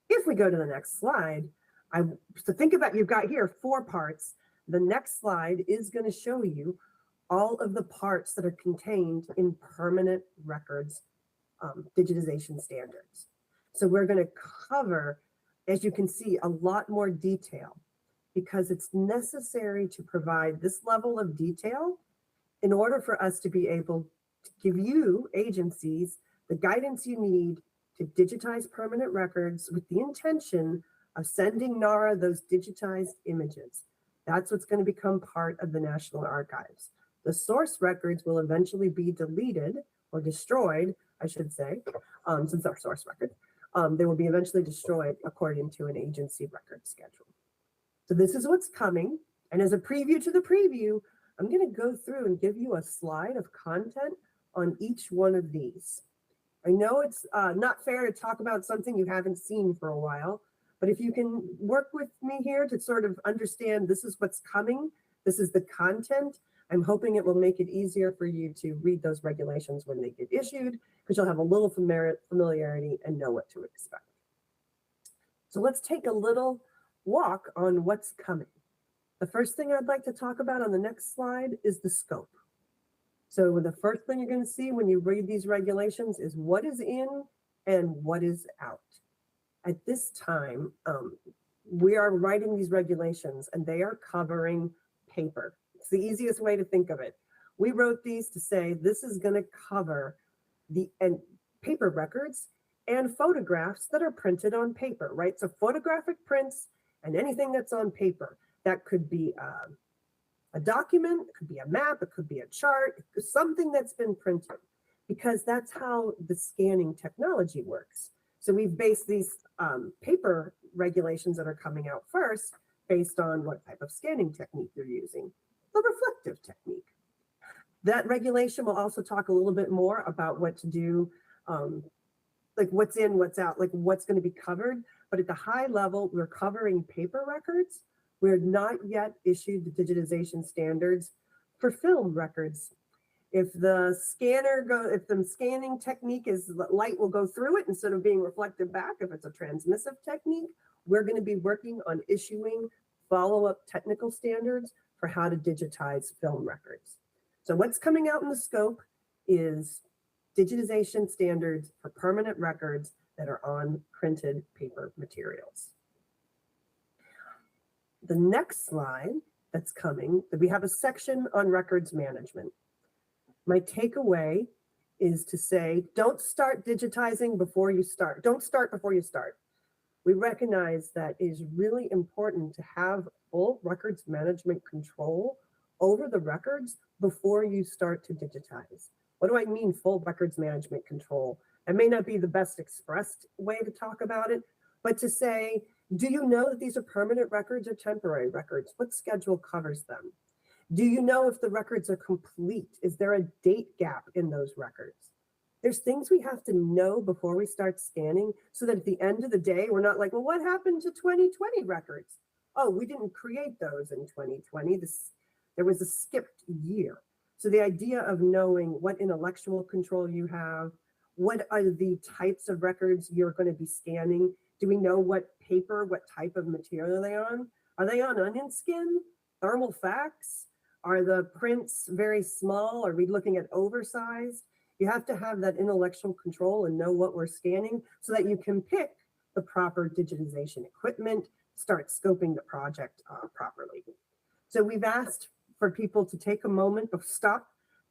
If we go to the next slide, so think about, you've got here 4 parts. The next slide is going to show you all of the parts that are contained in permanent records digitization standards. So we're going to cover, as you can see, a lot more detail because it's necessary to provide this level of detail in order for us to be able to give you agencies the guidance you need to digitize permanent records with the intention of sending NARA those digitized images. That's what's going to become part of the National Archives. The source records will eventually be deleted or destroyed I should say, since they're source records. They will be eventually destroyed according to an agency record schedule. So this is what's coming. And as a preview to the preview, I'm going to go through and give you a slide of content on each one of these. I know it's not fair to talk about something you haven't seen for a while, but if you can work with me here to sort of understand this is what's coming, this is the content, I'm hoping it will make it easier for you to read those regulations when they get issued, because you'll have a little familiarity and know what to expect. So let's take a little walk on what's coming. The first thing I'd like to talk about on the next slide is the scope. So the first thing you're going to see when you read these regulations is what is in and what is out. At this time, we are writing these regulations and they are covering paper. It's the easiest way to think of it. We wrote these to say this is going to cover the paper records and photographs that are printed on paper, right? So photographic prints and anything that's on paper. That could be a document, it could be a map, it could be a chart, something that's been printed, because that's how the scanning technology works. So we've based these paper regulations that are coming out first based on what type of scanning technique you're using, the reflective technique. That regulation will also talk a little bit more about what to do, like what's in, what's out, like what's going to be covered. But at the high level, we're covering paper records. We're not yet issued the digitization standards for film records. If the scanning technique is light will go through it instead of being reflected back, if it's a transmissive technique, we're going to be working on issuing follow-up technical standards for how to digitize film records. So what's coming out in the scope is digitization standards for permanent records that are on printed paper materials. The next slide that's coming, we have a section on records management. My takeaway is to say, don't start digitizing before you start. Don't start before you start. We recognize that it is really important to have full records management control over the records before you start to digitize. What do I mean full records management control? It may not be the best expressed way to talk about it, but to say, do you know that these are permanent records or temporary records? What schedule covers them? Do you know if the records are complete? Is there a date gap in those records? There's things we have to know before we start scanning so that at the end of the day, we're not like, well, what happened to 2020 records? Oh, we didn't create those in 2020. There was a skipped year. So the idea of knowing what intellectual control you have, what are the types of records you're going to be scanning? Do we know what paper, what type of material are they on? Are they on onion skin, thermal fax? Are the prints very small? Are we looking at oversized? You have to have that intellectual control and know what we're scanning so that you can pick the proper digitization equipment, start scoping the project properly. So we've asked for people to take a moment,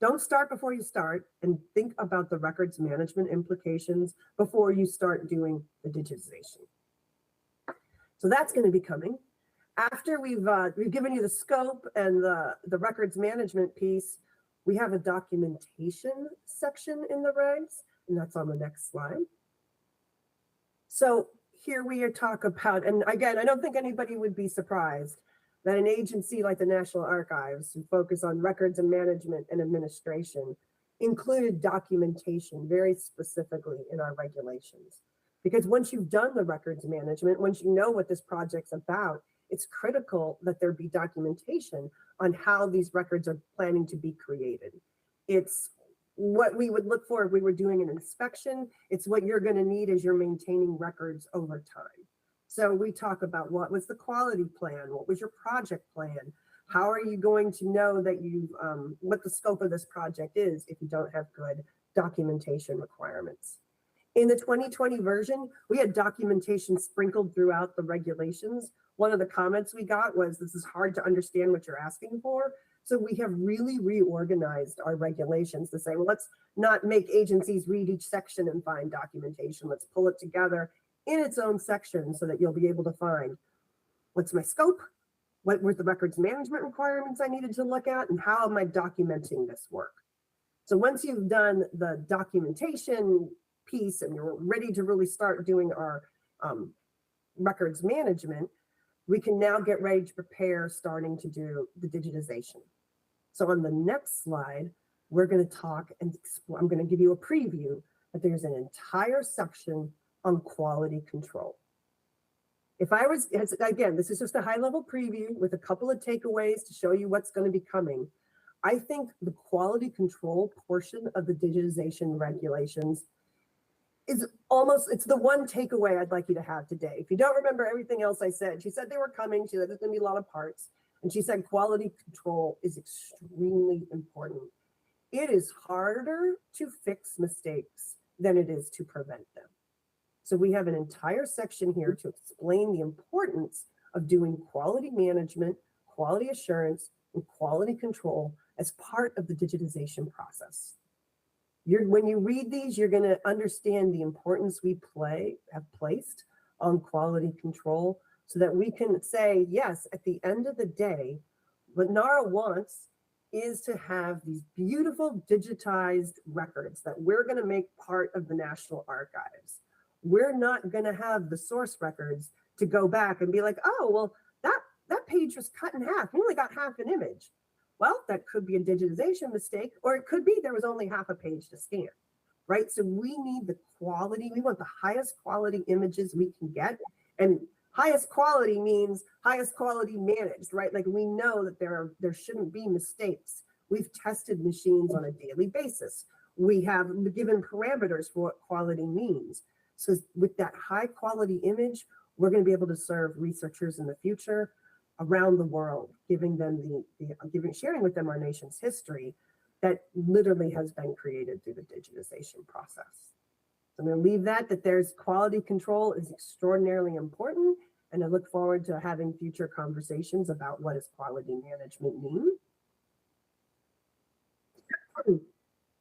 don't start before you start, and think about the records management implications before you start doing the digitization. So that's going to be coming. After we've given you the scope and the records management piece, we have a documentation section in the regs, and that's on the next slide. So here we are talk about, and again, I don't think anybody would be surprised that an agency like the National Archives, who focus on records and management and administration, included documentation very specifically in our regulations. Because once you've done the records management, once you know what this project's about, it's critical that there be documentation on how these records are planning to be created. It's what we would look for if we were doing an inspection. It's what you're going to need as you're maintaining records over time. So we talk about what was the quality plan? What was your project plan? How are you going to know that what the scope of this project is if you don't have good documentation requirements? In the 2020 version, we had documentation sprinkled throughout the regulations. One of the comments we got was, this is hard to understand what you're asking for. So we have really reorganized our regulations to say, well, let's not make agencies read each section and find documentation. Let's pull it together in its own section so that you'll be able to find what's my scope, what were the records management requirements I needed to look at, and how am I documenting this work? So once you've done the documentation piece and you're ready to really start doing our records management, we can now get ready to prepare starting to do the digitization. So on the next slide, we're going to talk and I'm going to give you a preview that there's an entire section on quality control. If I was, again, this is just a high level preview with a couple of takeaways to show you what's going to be coming. I think the quality control portion of the digitization regulations is almost, it's the one takeaway I'd like you to have today. If you don't remember everything else I said, she said they were coming. She said there's going to be a lot of parts. And she said quality control is extremely important. It is harder to fix mistakes than it is to prevent them. So we have an entire section here to explain the importance of doing quality management, quality assurance, and quality control as part of the digitization process. When you read these, you're going to understand the importance we have placed on quality control so that we can say, yes, at the end of the day, what NARA wants is to have these beautiful digitized records that we're going to make part of the National Archives. We're not going to have the source records to go back and be like, oh, well, that page was cut in half. You only got half an image. Well, that could be a digitization mistake, or it could be there was only half a page to scan, right? So we need the quality. We want the highest quality images we can get. And highest quality means highest quality managed, right? Like we know that there shouldn't be mistakes. We've tested machines on a daily basis. We have given parameters for what quality means. So with that high quality image, we're going to be able to serve researchers in the future around the world, giving them sharing with them our nation's history that literally has been created through the digitization process. So I'm going to leave that there's quality control is extraordinarily important, and I look forward to having future conversations about what does quality management mean.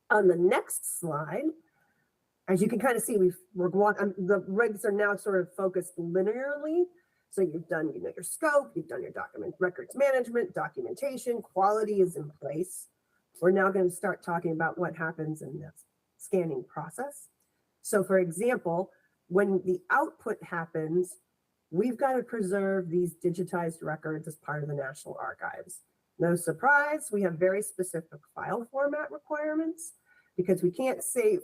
On the next slide, as you can kind of see, the regs are now sort of focused linearly. So you've done, your scope, you've done your document records management, documentation, quality is in place. We're now going to start talking about what happens in the scanning process. So for example, when the output happens, we've got to preserve these digitized records as part of the National Archives. No surprise, we have very specific file format requirements because we can't save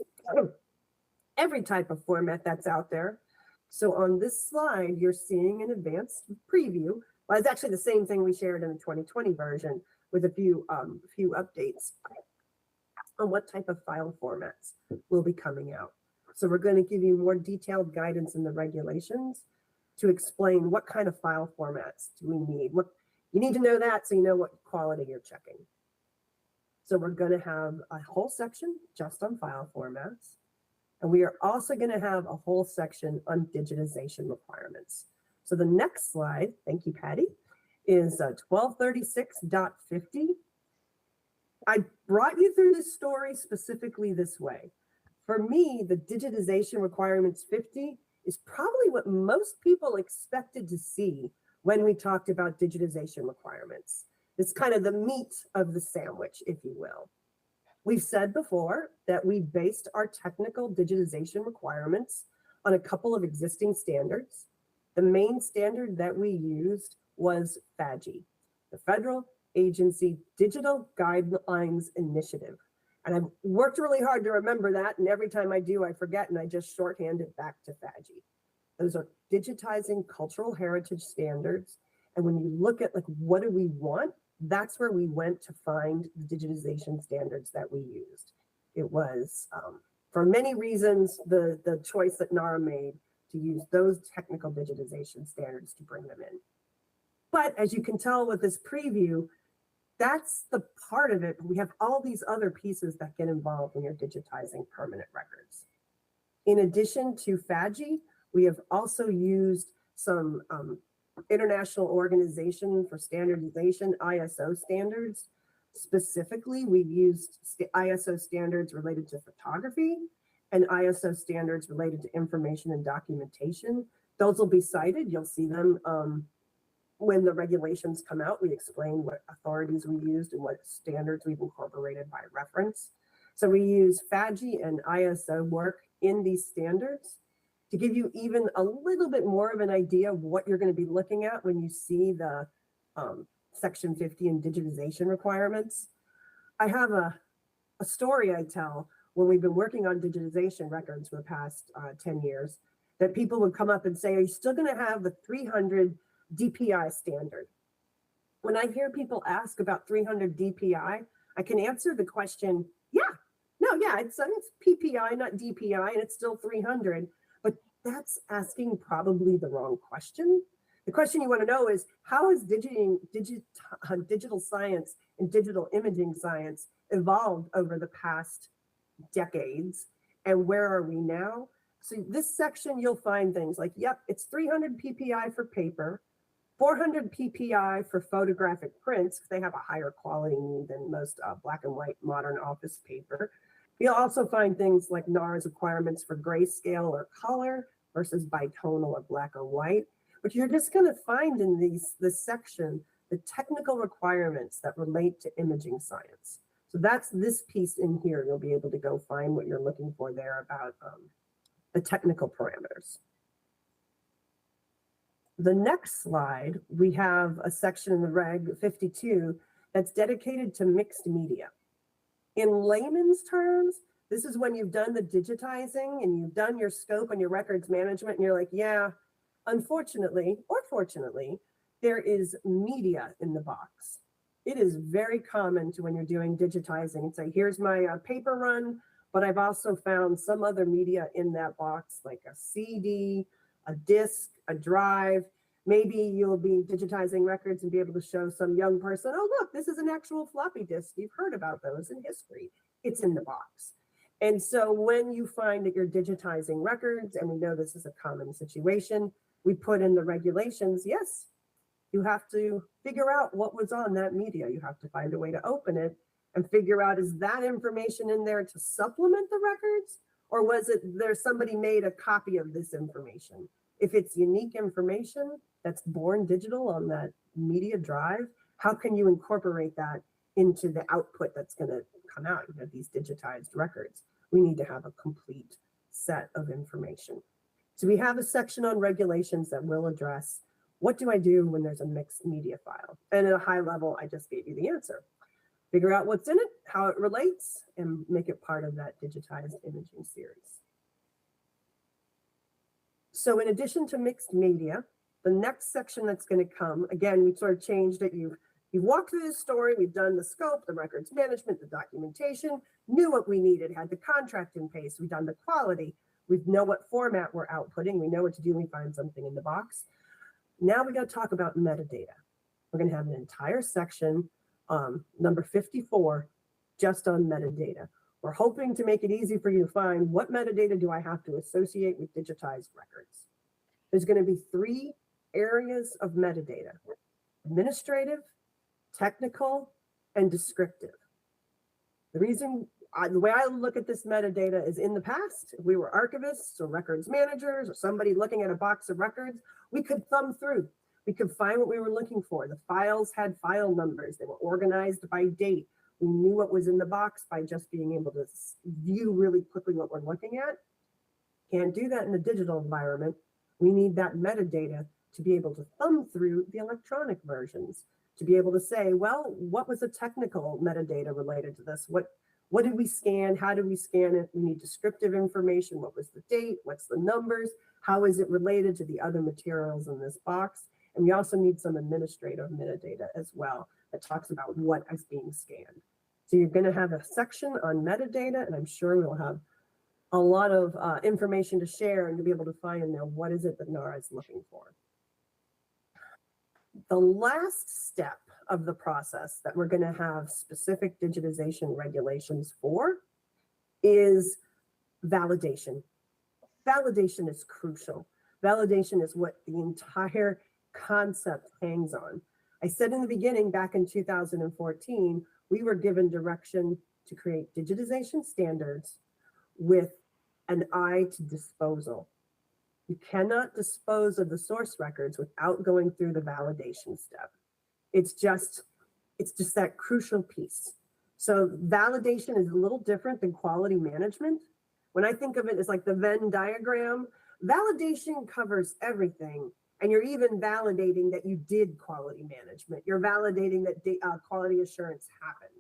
every type of format that's out there. So on this slide, you're seeing an advanced preview. Well, it's actually the same thing we shared in the 2020 version with a few updates on what type of file formats will be coming out. So we're going to give you more detailed guidance in the regulations to explain what kind of file formats do we need. What you need to know that so you know what quality you're checking. So we're going to have a whole section just on file formats. And we are also going to have a whole section on digitization requirements. So the next slide, thank you, Patty, is 1236.50. I brought you through this story specifically this way. For me, the digitization requirements 50 is probably what most people expected to see when we talked about digitization requirements. It's kind of the meat of the sandwich, if you will. We've said before that we based our technical digitization requirements on a couple of existing standards. The main standard that we used was FADGI, the Federal Agency Digital Guidelines Initiative. And I've worked really hard to remember that, and every time I do, I forget, and I just shorthand it back to FADGI. Those are digitizing cultural heritage standards. And when you look at what do we want, that's where we went to find the digitization standards that we used. It was, for many reasons, the choice that NARA made to use those technical digitization standards to bring them in. But as you can tell with this preview, that's the part of it. We have all these other pieces that get involved when you're digitizing permanent records. In addition to FADGI, we have also used some International Organization for Standardization, ISO standards. Specifically, we've used ISO standards related to photography and ISO standards related to information and documentation. Those will be cited. You'll see them when the regulations come out. We explain what authorities we used and what standards we've incorporated by reference. So we use FADGI and ISO work in these standards to give you even a little bit more of an idea of what you're going to be looking at when you see the Section 50 and digitization requirements. I have a story I tell when we've been working on digitization records for the past 10 years, that people would come up and say, are you still going to have the 300 DPI standard? When I hear people ask about 300 DPI, I can answer the question, it's PPI, not DPI, and it's still 300, but that's asking probably the wrong question. The question you want to know is, how has digital science and digital imaging science evolved over the past decades, and where are we now? So this section, you'll find things like, yep, it's 300 PPI for paper, 400 PPI for photographic prints, because they have a higher quality need than most black and white modern office paper. You'll also find things like NAR's requirements for grayscale or color versus bitonal or black or white. But you're just going to find in this section the technical requirements that relate to imaging science. So that's this piece in here. You'll be able to go find what you're looking for there about the technical parameters. The next slide, we have a section in the Reg 52 that's dedicated to mixed media. In layman's terms, this is when you've done the digitizing and you've done your scope and your records management, and you're like, yeah, unfortunately or fortunately, there is media in the box. It is very common to, when you're doing digitizing, and say, here's my paper run, but I've also found some other media in that box, like a CD, a disc, a drive. Maybe you'll be digitizing records and be able to show some young person, oh, look, this is an actual floppy disk. You've heard about those in history. It's in the box. And so when you find that you're digitizing records, and we know this is a common situation, we put in the regulations, yes, you have to figure out what was on that media. You have to find a way to open it and figure out, is that information in there to supplement the records? Or was it there somebody made a copy of this information? If it's unique information that's born digital on that media drive, how can you incorporate that into the output that's going to come out of these digitized records? We need to have a complete set of information. So we have a section on regulations that will address, what do I do when there's a mixed media file? And at a high level, I just gave you the answer. Figure out what's in it, how it relates, and make it part of that digitized imaging series. So in addition to mixed media, the next section that's going to come, again, we sort of changed it. You've walked through this story. We've done the scope, the records management, the documentation, knew what we needed, had the contract in place. We've done the quality. We know what format we're outputting. We know what to do when we find something in the box. Now we got to talk about metadata. We're going to have an entire section, number 54, just on metadata. We're hoping to make it easy for you to find what metadata do I have to associate with digitized records. There's going to be 3 areas of metadata: administrative, technical, and descriptive. The way I look at this metadata is, in the past, if we were archivists or records managers or somebody looking at a box of records, we could thumb through. We could find what we were looking for. The files had file numbers. They were organized by date. We knew what was in the box by just being able to view really quickly what we're looking at. Can't do that in the digital environment. We need that metadata to be able to thumb through the electronic versions, to be able to say, well, what was the technical metadata related to this? What did we scan? How did we scan it? We need descriptive information. What was the date? What's the numbers? How is it related to the other materials in this box? And we also need some administrative metadata as well that talks about what is being scanned. So you're going to have a section on metadata, and I'm sure we'll have a lot of information to share, and you'll be able to find in there what is it that NARA is looking for. The last step of the process that we're going to have specific digitization regulations for is validation. Validation is crucial. Validation is what the entire concept hangs on. I said in the beginning, back in 2014, we were given direction to create digitization standards with an eye to disposal. You cannot dispose of the source records without going through the validation step. It's just that crucial piece. So validation is a little different than quality management. When I think of it as like the Venn diagram, validation covers everything. And you're even validating that you did quality management. You're validating that quality assurance happened.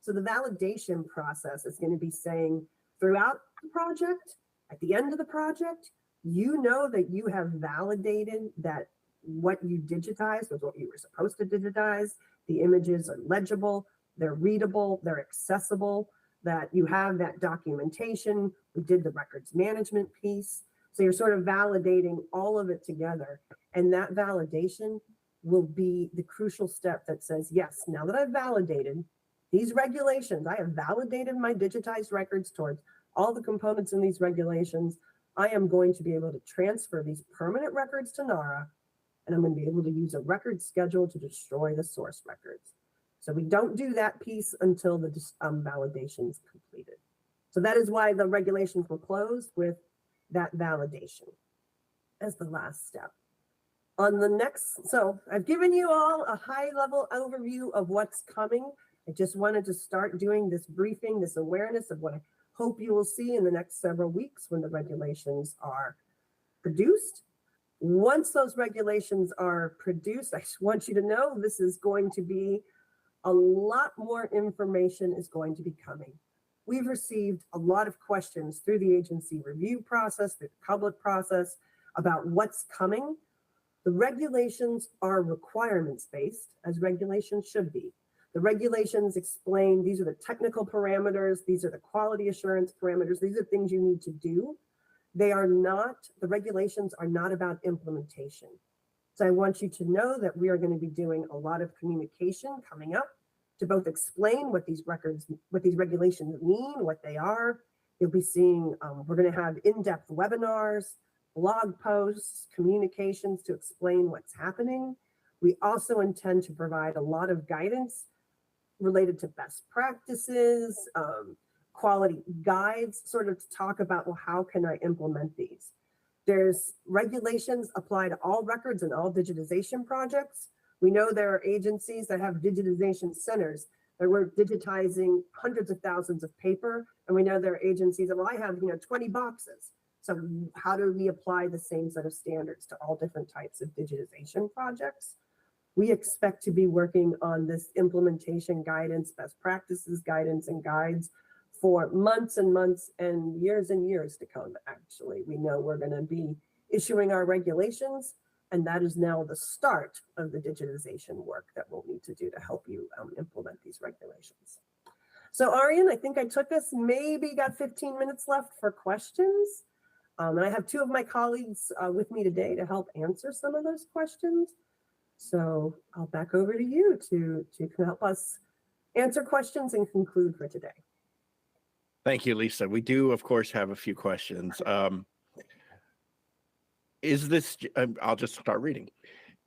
So the validation process is going to be saying throughout the project, at the end of the project, you know that you have validated that what you digitized was what you were supposed to digitize. The images are legible, they're readable, they're accessible, that you have that documentation. We did the records management piece. So you're sort of validating all of it together. And that validation will be the crucial step that says, yes, now that I've validated these regulations, I have validated my digitized records towards all the components in these regulations. I am going to be able to transfer these permanent records to NARA, and I'm going to be able to use a record schedule to destroy the source records. So we don't do that piece until the validation is completed. So that is why the regulations were closed with that validation as the last step. On the next, so I've given you all a high level overview of what's coming. I just wanted to start doing this briefing, this awareness of what I hope you will see in the next several weeks when the regulations are produced. Once those regulations are produced, I just want you to know this is going to be a lot more information is going to be coming. We've received a lot of questions through the agency review process, through the public process about what's coming. The regulations are requirements-based, as regulations should be. The regulations explain these are the technical parameters, these are the quality assurance parameters, these are things you need to do. They are not, the regulations are not about implementation. So I want you to know that we are going to be doing a lot of communication coming up to both explain what these records, what these regulations mean, what they are. You'll be seeing, we're going to have in-depth webinars, blog posts, communications to explain what's happening. We also intend to provide a lot of guidance related to best practices, quality guides, sort of to talk about, well, how can I implement these? There's regulations apply to all records and all digitization projects. We know there are agencies that have digitization centers that we're digitizing hundreds of thousands of paper. And we know there are agencies that, well, I have 20 boxes. So how do we apply the same set of standards to all different types of digitization projects? We expect to be working on this implementation guidance, best practices guidance and guides for months and months and years to come, actually. We know we're going to be issuing our regulations, and that is now the start of the digitization work that we'll need to do to help you implement these regulations. So Aryan, I think I took us, maybe got 15 minutes left for questions. And I have two of my colleagues with me today to help answer some of those questions. So I'll back over to you to help us answer questions and conclude for today. Thank you, Lisa. We do, of course, have a few questions. Is this, I'll just start reading.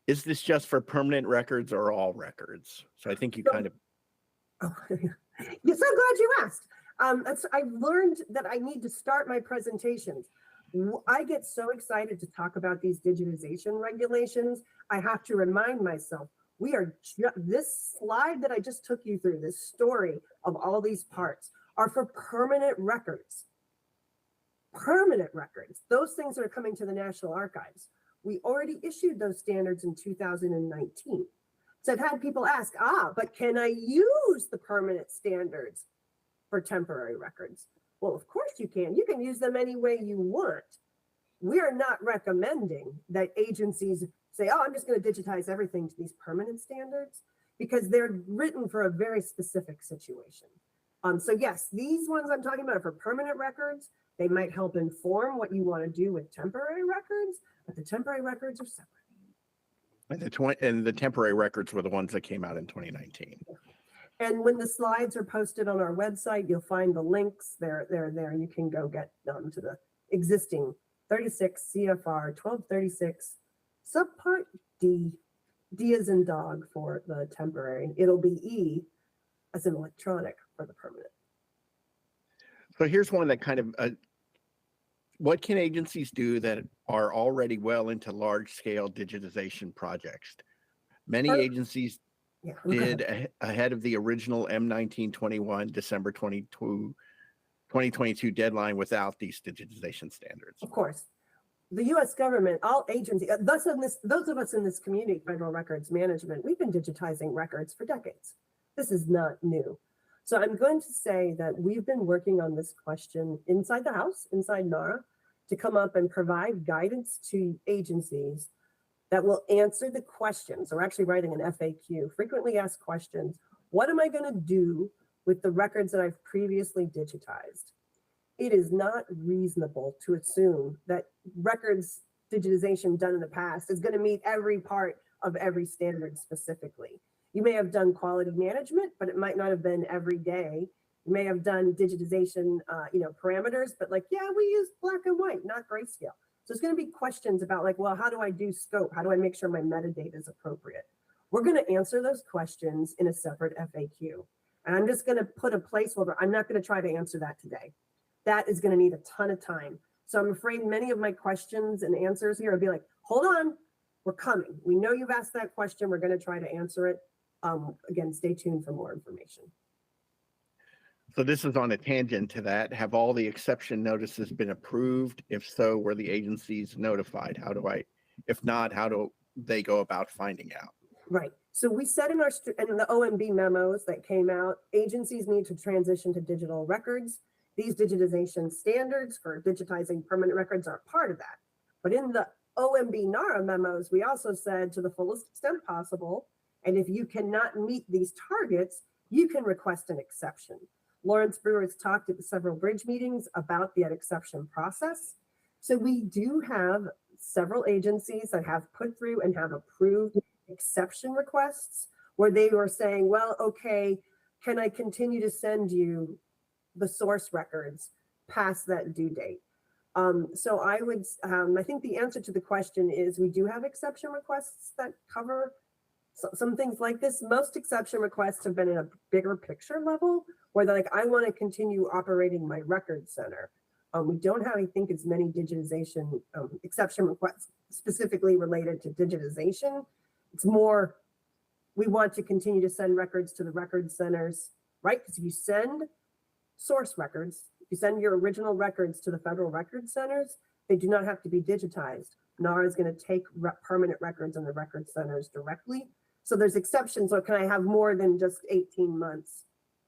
Is this just for permanent records or all records? So I think you kind of. Oh, you're so glad you asked. I've learned that I need to start my presentations. I get so excited to talk about these digitization regulations. I have to remind myself, we are this slide that I just took you through, this story of all these parts are for permanent records. Permanent records, those things that are coming to the National Archives. We already issued those standards in 2019. So I've had people ask, but can I use the permanent standards for temporary records? Well, of course you can. You can use them any way you want. We are not recommending that agencies say, I'm just going to digitize everything to these permanent standards, because they're written for a very specific situation. So yes, these ones I'm talking about are for permanent records. They might help inform what you want to do with temporary records, but the temporary records are separate. And the temporary records were the ones that came out in 2019. And when the slides are posted on our website, you'll find the links. They're there. You can go get them to the existing 36 CFR 1236 subpart D. D as in dog for the temporary. It'll be E as in electronic for the permanent. So here's one that kind of, what can agencies do that are already well into large scale digitization projects? Many agencies Yeah. did ahead of the original M1921 December 2022 deadline without these digitization standards. Of course. The US government, all agencies, those of us in this community, federal records management, we've been digitizing records for decades. This is not new. So I'm going to say that we've been working on this question inside the House, inside NARA, to come up and provide guidance to agencies that will answer the questions. We're actually writing an FAQ, frequently asked questions. What am I going to do with the records that I've previously digitized? It is not reasonable to assume that records digitization done in the past is going to meet every part of every standard specifically. You may have done quality management, but it might not have been every day. You may have done digitization, parameters, but like, yeah, we use black and white, not grayscale. So there's going to be questions about like, well, how do I do scope? How do I make sure my metadata is appropriate? We're going to answer those questions in a separate FAQ. And I'm just going to put a placeholder. I'm not going to try to answer that today. That is going to need a ton of time. So I'm afraid many of my questions and answers here will be like, hold on, we're coming. We know you've asked that question. We're going to try to answer it. Again, stay tuned for more information. So this is on a tangent to that. Have all the exception notices been approved? If so, were the agencies notified? If not, how do they go about finding out? Right. So we said in the OMB memos that came out, agencies need to transition to digital records. These digitization standards for digitizing permanent records are part of that. But in the OMB NARA memos, we also said to the fullest extent possible, and if you cannot meet these targets, you can request an exception. Lawrence Brewer has talked at several BRIDG meetings about that exception process. So we do have several agencies that have put through and have approved exception requests where they were saying, well, okay, can I continue to send you the source records past that due date? So I think the answer to the question is we do have exception requests that cover some things like this. Most exception requests have been in a bigger picture level where they're like, I want to continue operating my record center. We don't have, I think, as many digitization exception requests specifically related to digitization. It's more, we want to continue to send records to the record centers, right? Because if you send source records, if you send your original records to the federal record centers, they do not have to be digitized. NARA is going to take permanent records in the record centers directly. So there's exceptions. Or can I have more than just 18 months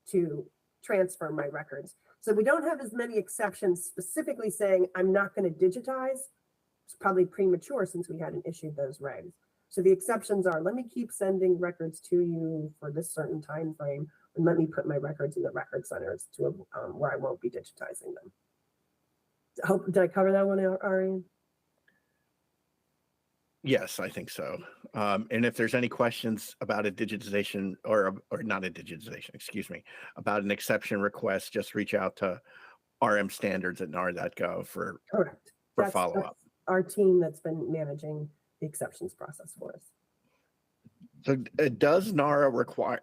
to transfer my records? So we don't have as many exceptions specifically saying I'm not going to digitize. It's probably premature since we hadn't issued those regs. So the exceptions are, let me keep sending records to you for this certain time frame, and let me put my records in the record centers to where I won't be digitizing them. Did I cover that one, Aryan? Yes, I think so. And if there's any questions about a digitization or not a digitization, excuse me, about an exception request, just reach out to rmstandards@nar.gov for follow-up. That's our team that's been managing the exceptions process for us. So does NARA require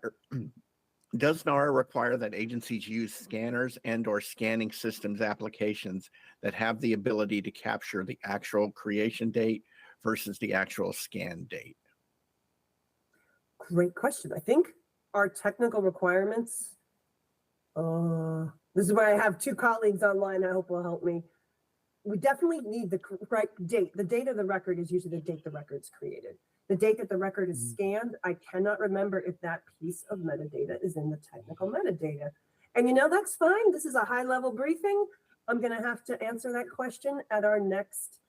that agencies use scanners and/or scanning systems applications that have the ability to capture the actual creation date versus the actual scan date? Great question. I think our technical requirements, this is where I have two colleagues online I hope will help me. We definitely need the correct date. The date of the record is usually the date the record's created. The date that the record is scanned, I cannot remember if that piece of metadata is in the technical metadata. And that's fine. This is a high-level briefing. I'm going to have to answer that question at our next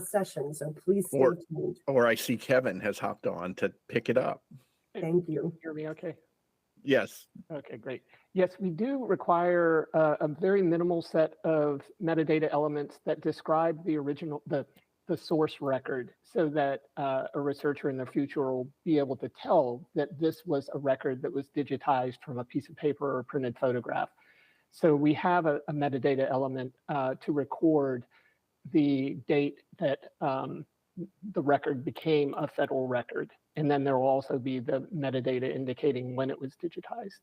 session. So please stay tuned. Or I see Kevin has hopped on to pick it up. Thank you. Hear me okay? Yes. Okay, great. Yes, we do require a very minimal set of metadata elements that describe the original, the source record, so that a researcher in the future will be able to tell that this was a record that was digitized from a piece of paper or a printed photograph. So we have a metadata element to record the date that the record became a federal record. And then there will also be the metadata indicating when it was digitized.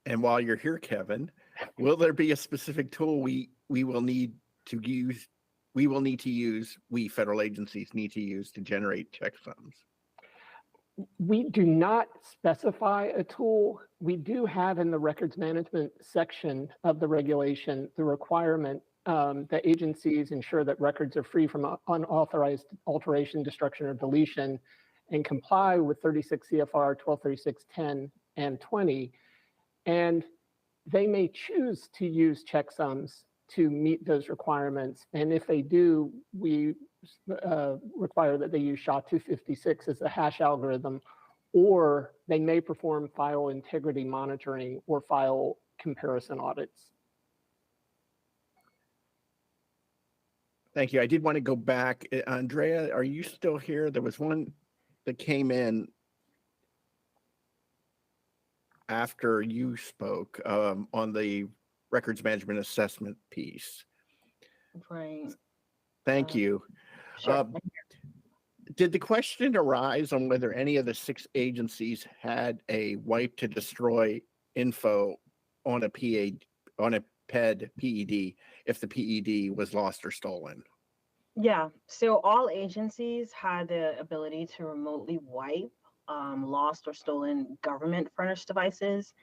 And while you're here, Kevin, will there be a specific tool we will need to use? We federal agencies need to use to generate checksums? We do not specify a tool. We do have in the records management section of the regulation the requirement that agencies ensure that records are free from unauthorized alteration, destruction, or deletion and comply with 36 CFR 1236-10 and 20. And they may choose to use checksums to meet those requirements. And if they do, we require that they use SHA-256 as a hash algorithm, or they may perform file integrity monitoring or file comparison audits. Thank you. I did want to go back. Andrea, are you still here? There was one that came in after you spoke on the records management assessment piece. Right. Thank you. Sure. Did the question arise on whether any of the 6 agencies had a wipe to destroy info on a PED if the PED was lost or stolen? Yeah, so all agencies had the ability to remotely wipe lost or stolen government furnished devices.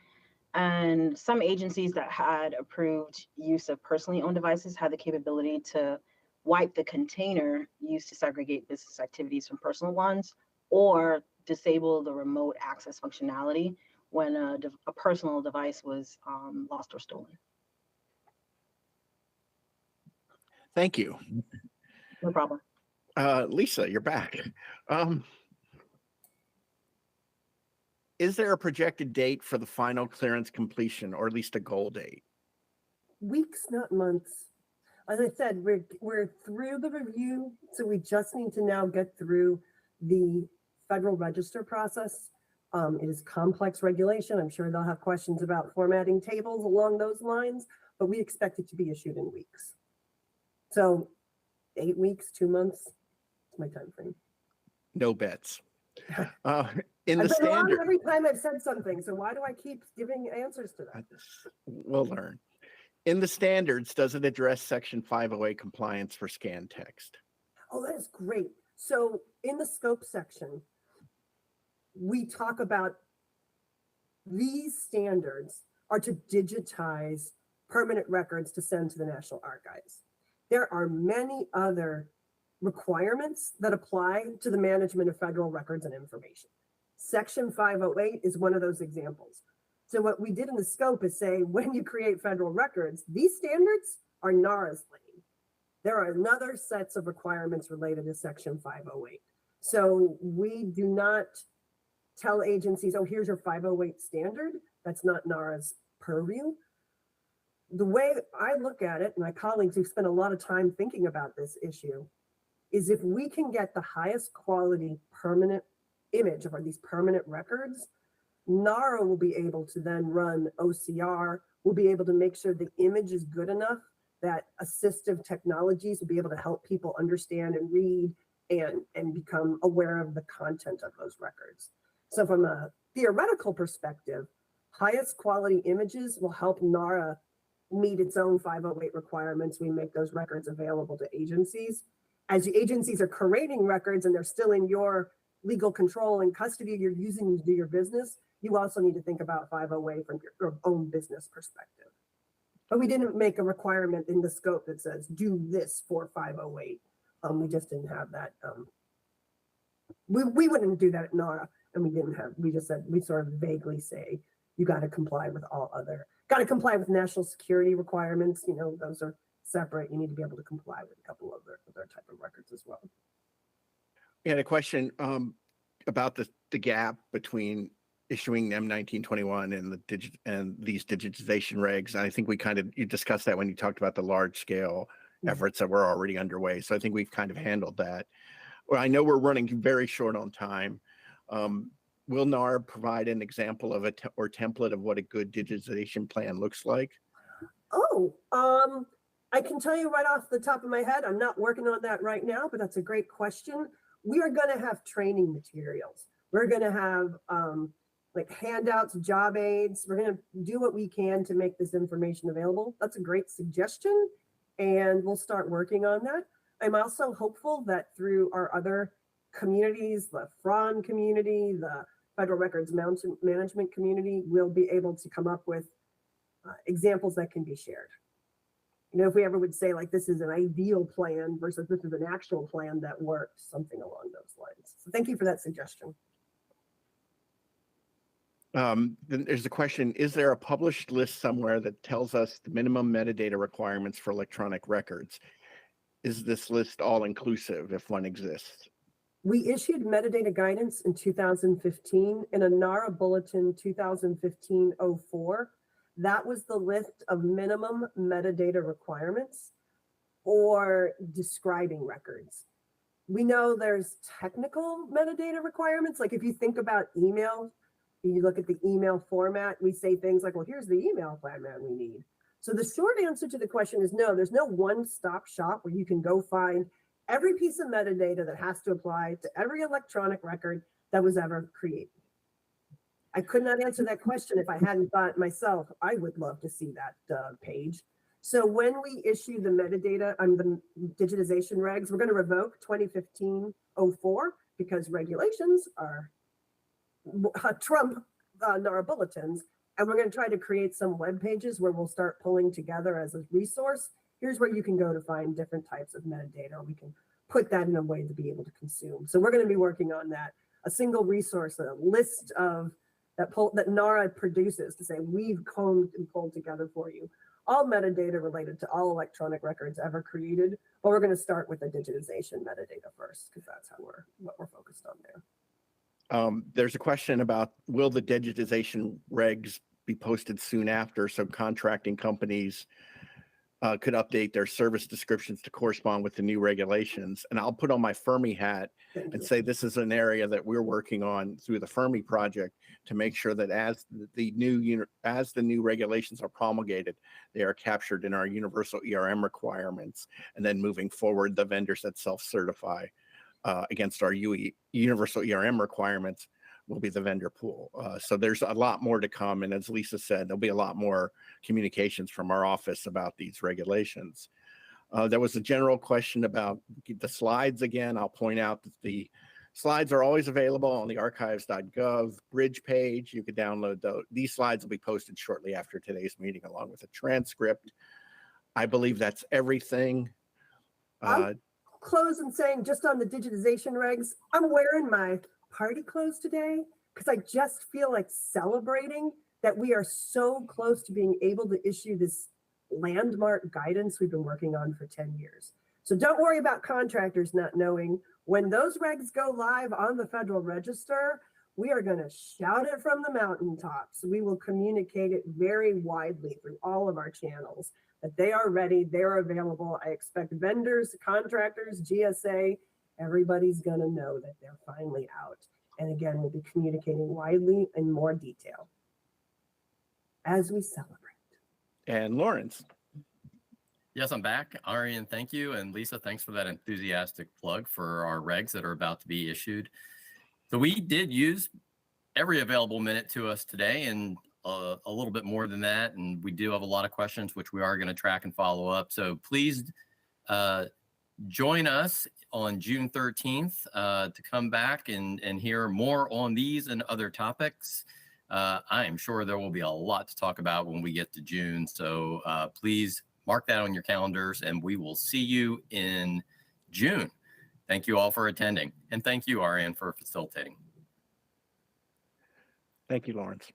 And some agencies that had approved use of personally owned devices had the capability to wipe the container used to segregate business activities from personal ones, or disable the remote access functionality when a personal device was lost or stolen. Thank you. No problem. Lisa, you're back. Is there a projected date for the final clearance completion, or at least a goal date? Weeks, not months. As I said, we're through the review, so we just need to now get through the Federal Register process. It is complex regulation. I'm sure they'll have questions about formatting tables along those lines, but we expect it to be issued in weeks. So 8 weeks, 2 months, is my time frame. No bets. In I've the been wrong standard, every time I've said something, so why do I keep giving answers to that? we'll learn. In the standards, does it address Section 508 compliance for scan text? Oh, that is great. So in the scope section, we talk about these standards are to digitize permanent records to send to the National Archives. There are many other requirements that apply to the management of federal records and information. Section 508 is one of those examples. So what we did in the scope is say, when you create federal records, these standards are NARA's lane. There are another sets of requirements related to Section 508. So we do not tell agencies, oh, here's your 508 standard. That's not NARA's purview. The way I look at it, and my colleagues who spent a lot of time thinking about this issue, is if we can get the highest quality permanent image of these permanent records, NARA will be able to then run OCR, will be able to make sure the image is good enough that assistive technologies will be able to help people understand and read and become aware of the content of those records. So from a theoretical perspective, highest quality images will help NARA meet its own 508 requirements. We make those records available to agencies. As the agencies are creating records and they're still in your legal control and custody you're using to do your business, you also need to think about 508 from your own business perspective. But we didn't make a requirement in the scope that says do this for 508. We just didn't have that. We wouldn't do that at NARA, and we just said, we sort of vaguely say, you got to comply with all other, got to comply with national security requirements. You know, those are separate. You need to be able to comply with a couple of other type of records as well. We had a question about the gap between issuing M1921 and these digitization regs. I think you discussed that when you talked about the large scale efforts that were already underway. So I think we've kind of handled that. Well, I know we're running very short on time. Will NAR provide an example of or template of what a good digitization plan looks like? Oh, I can tell you right off the top of my head, I'm not working on that right now, but that's a great question. We are going to have training materials. We're going to have like handouts, job aids. We're going to do what we can to make this information available. That's a great suggestion, and we'll start working on that. I'm also hopeful that through our other communities, the FRON community, the Federal Records Management community will be able to come up with examples that can be shared. You know, if we ever would say like this is an ideal plan versus this is an actual plan that works, something along those lines. So thank you for that suggestion. Then there's a question, is there a published list somewhere that tells us the minimum metadata requirements for electronic records? Is this list all inclusive if one exists? We issued metadata guidance in 2015 in a NARA Bulletin 2015-04. That was the list of minimum metadata requirements or describing records. We know there's technical metadata requirements. Like if you think about email, you look at the email format, we say things like, well, here's the email format we need. So the short answer to the question is no, there's no one-stop shop where you can go find every piece of metadata that has to apply to every electronic record that was ever created. I could not answer that question if I hadn't thought myself, I would love to see that page. So when we issue the metadata on the digitization regs, we're going to revoke 2015-04 because regulations are trump NARA bulletins. And we're going to try to create some web pages where we'll start pulling together as a resource. Here's where you can go to find different types of metadata. We can put that in a way to be able to consume. So we're going to be working on that. A single resource, a list of that NARA produces to say, we've combed and pulled together for you all metadata related to all electronic records ever created. But we're going to start with the digitization metadata first, because that's how what we're focused on there. There's a question about, will the digitization regs be posted soon after so contracting companies could update their service descriptions to correspond with the new regulations? And I'll put on my Fermi hat and say this is an area that we're working on through the Fermi project to make sure that as the new regulations are promulgated, they are captured in our universal ERM requirements. And then moving forward, the vendors that self-certify against our universal ERM requirements will be the vendor pool. So there's a lot more to come. And as Lisa said, there'll be a lot more communications from our office about these regulations. There was a general question about the slides again. I'll point out that the slides are always available on the archives.gov BRIDG page. You can download those. These slides will be posted shortly after today's meeting along with a transcript. I believe that's everything. I'll close and saying just on the digitization regs, I'm wearing my party clothes today because I just feel like celebrating that we are so close to being able to issue this landmark guidance we've been working on for 10 years. So don't worry about contractors not knowing. When those regs go live on the Federal Register, we are going to shout it from the mountaintops. We will communicate it very widely through all of our channels that they are ready, they're available. I expect vendors, contractors, GSA, everybody's going to know that they're finally out. And again, we'll be communicating widely in more detail as we celebrate. And Lawrence. Yes, I'm back. Aryan, thank you. And Lisa, thanks for that enthusiastic plug for our regs that are about to be issued. So we did use every available minute to us today and a little bit more than that. And we do have a lot of questions, which we are going to track and follow up. So please join us on June 13th to come back and hear more on these and other topics. I am sure there will be a lot to talk about when we get to June. So please mark that on your calendars and we will see you in June. Thank you all for attending. And thank you, Aryan, for facilitating. Thank you, Lawrence.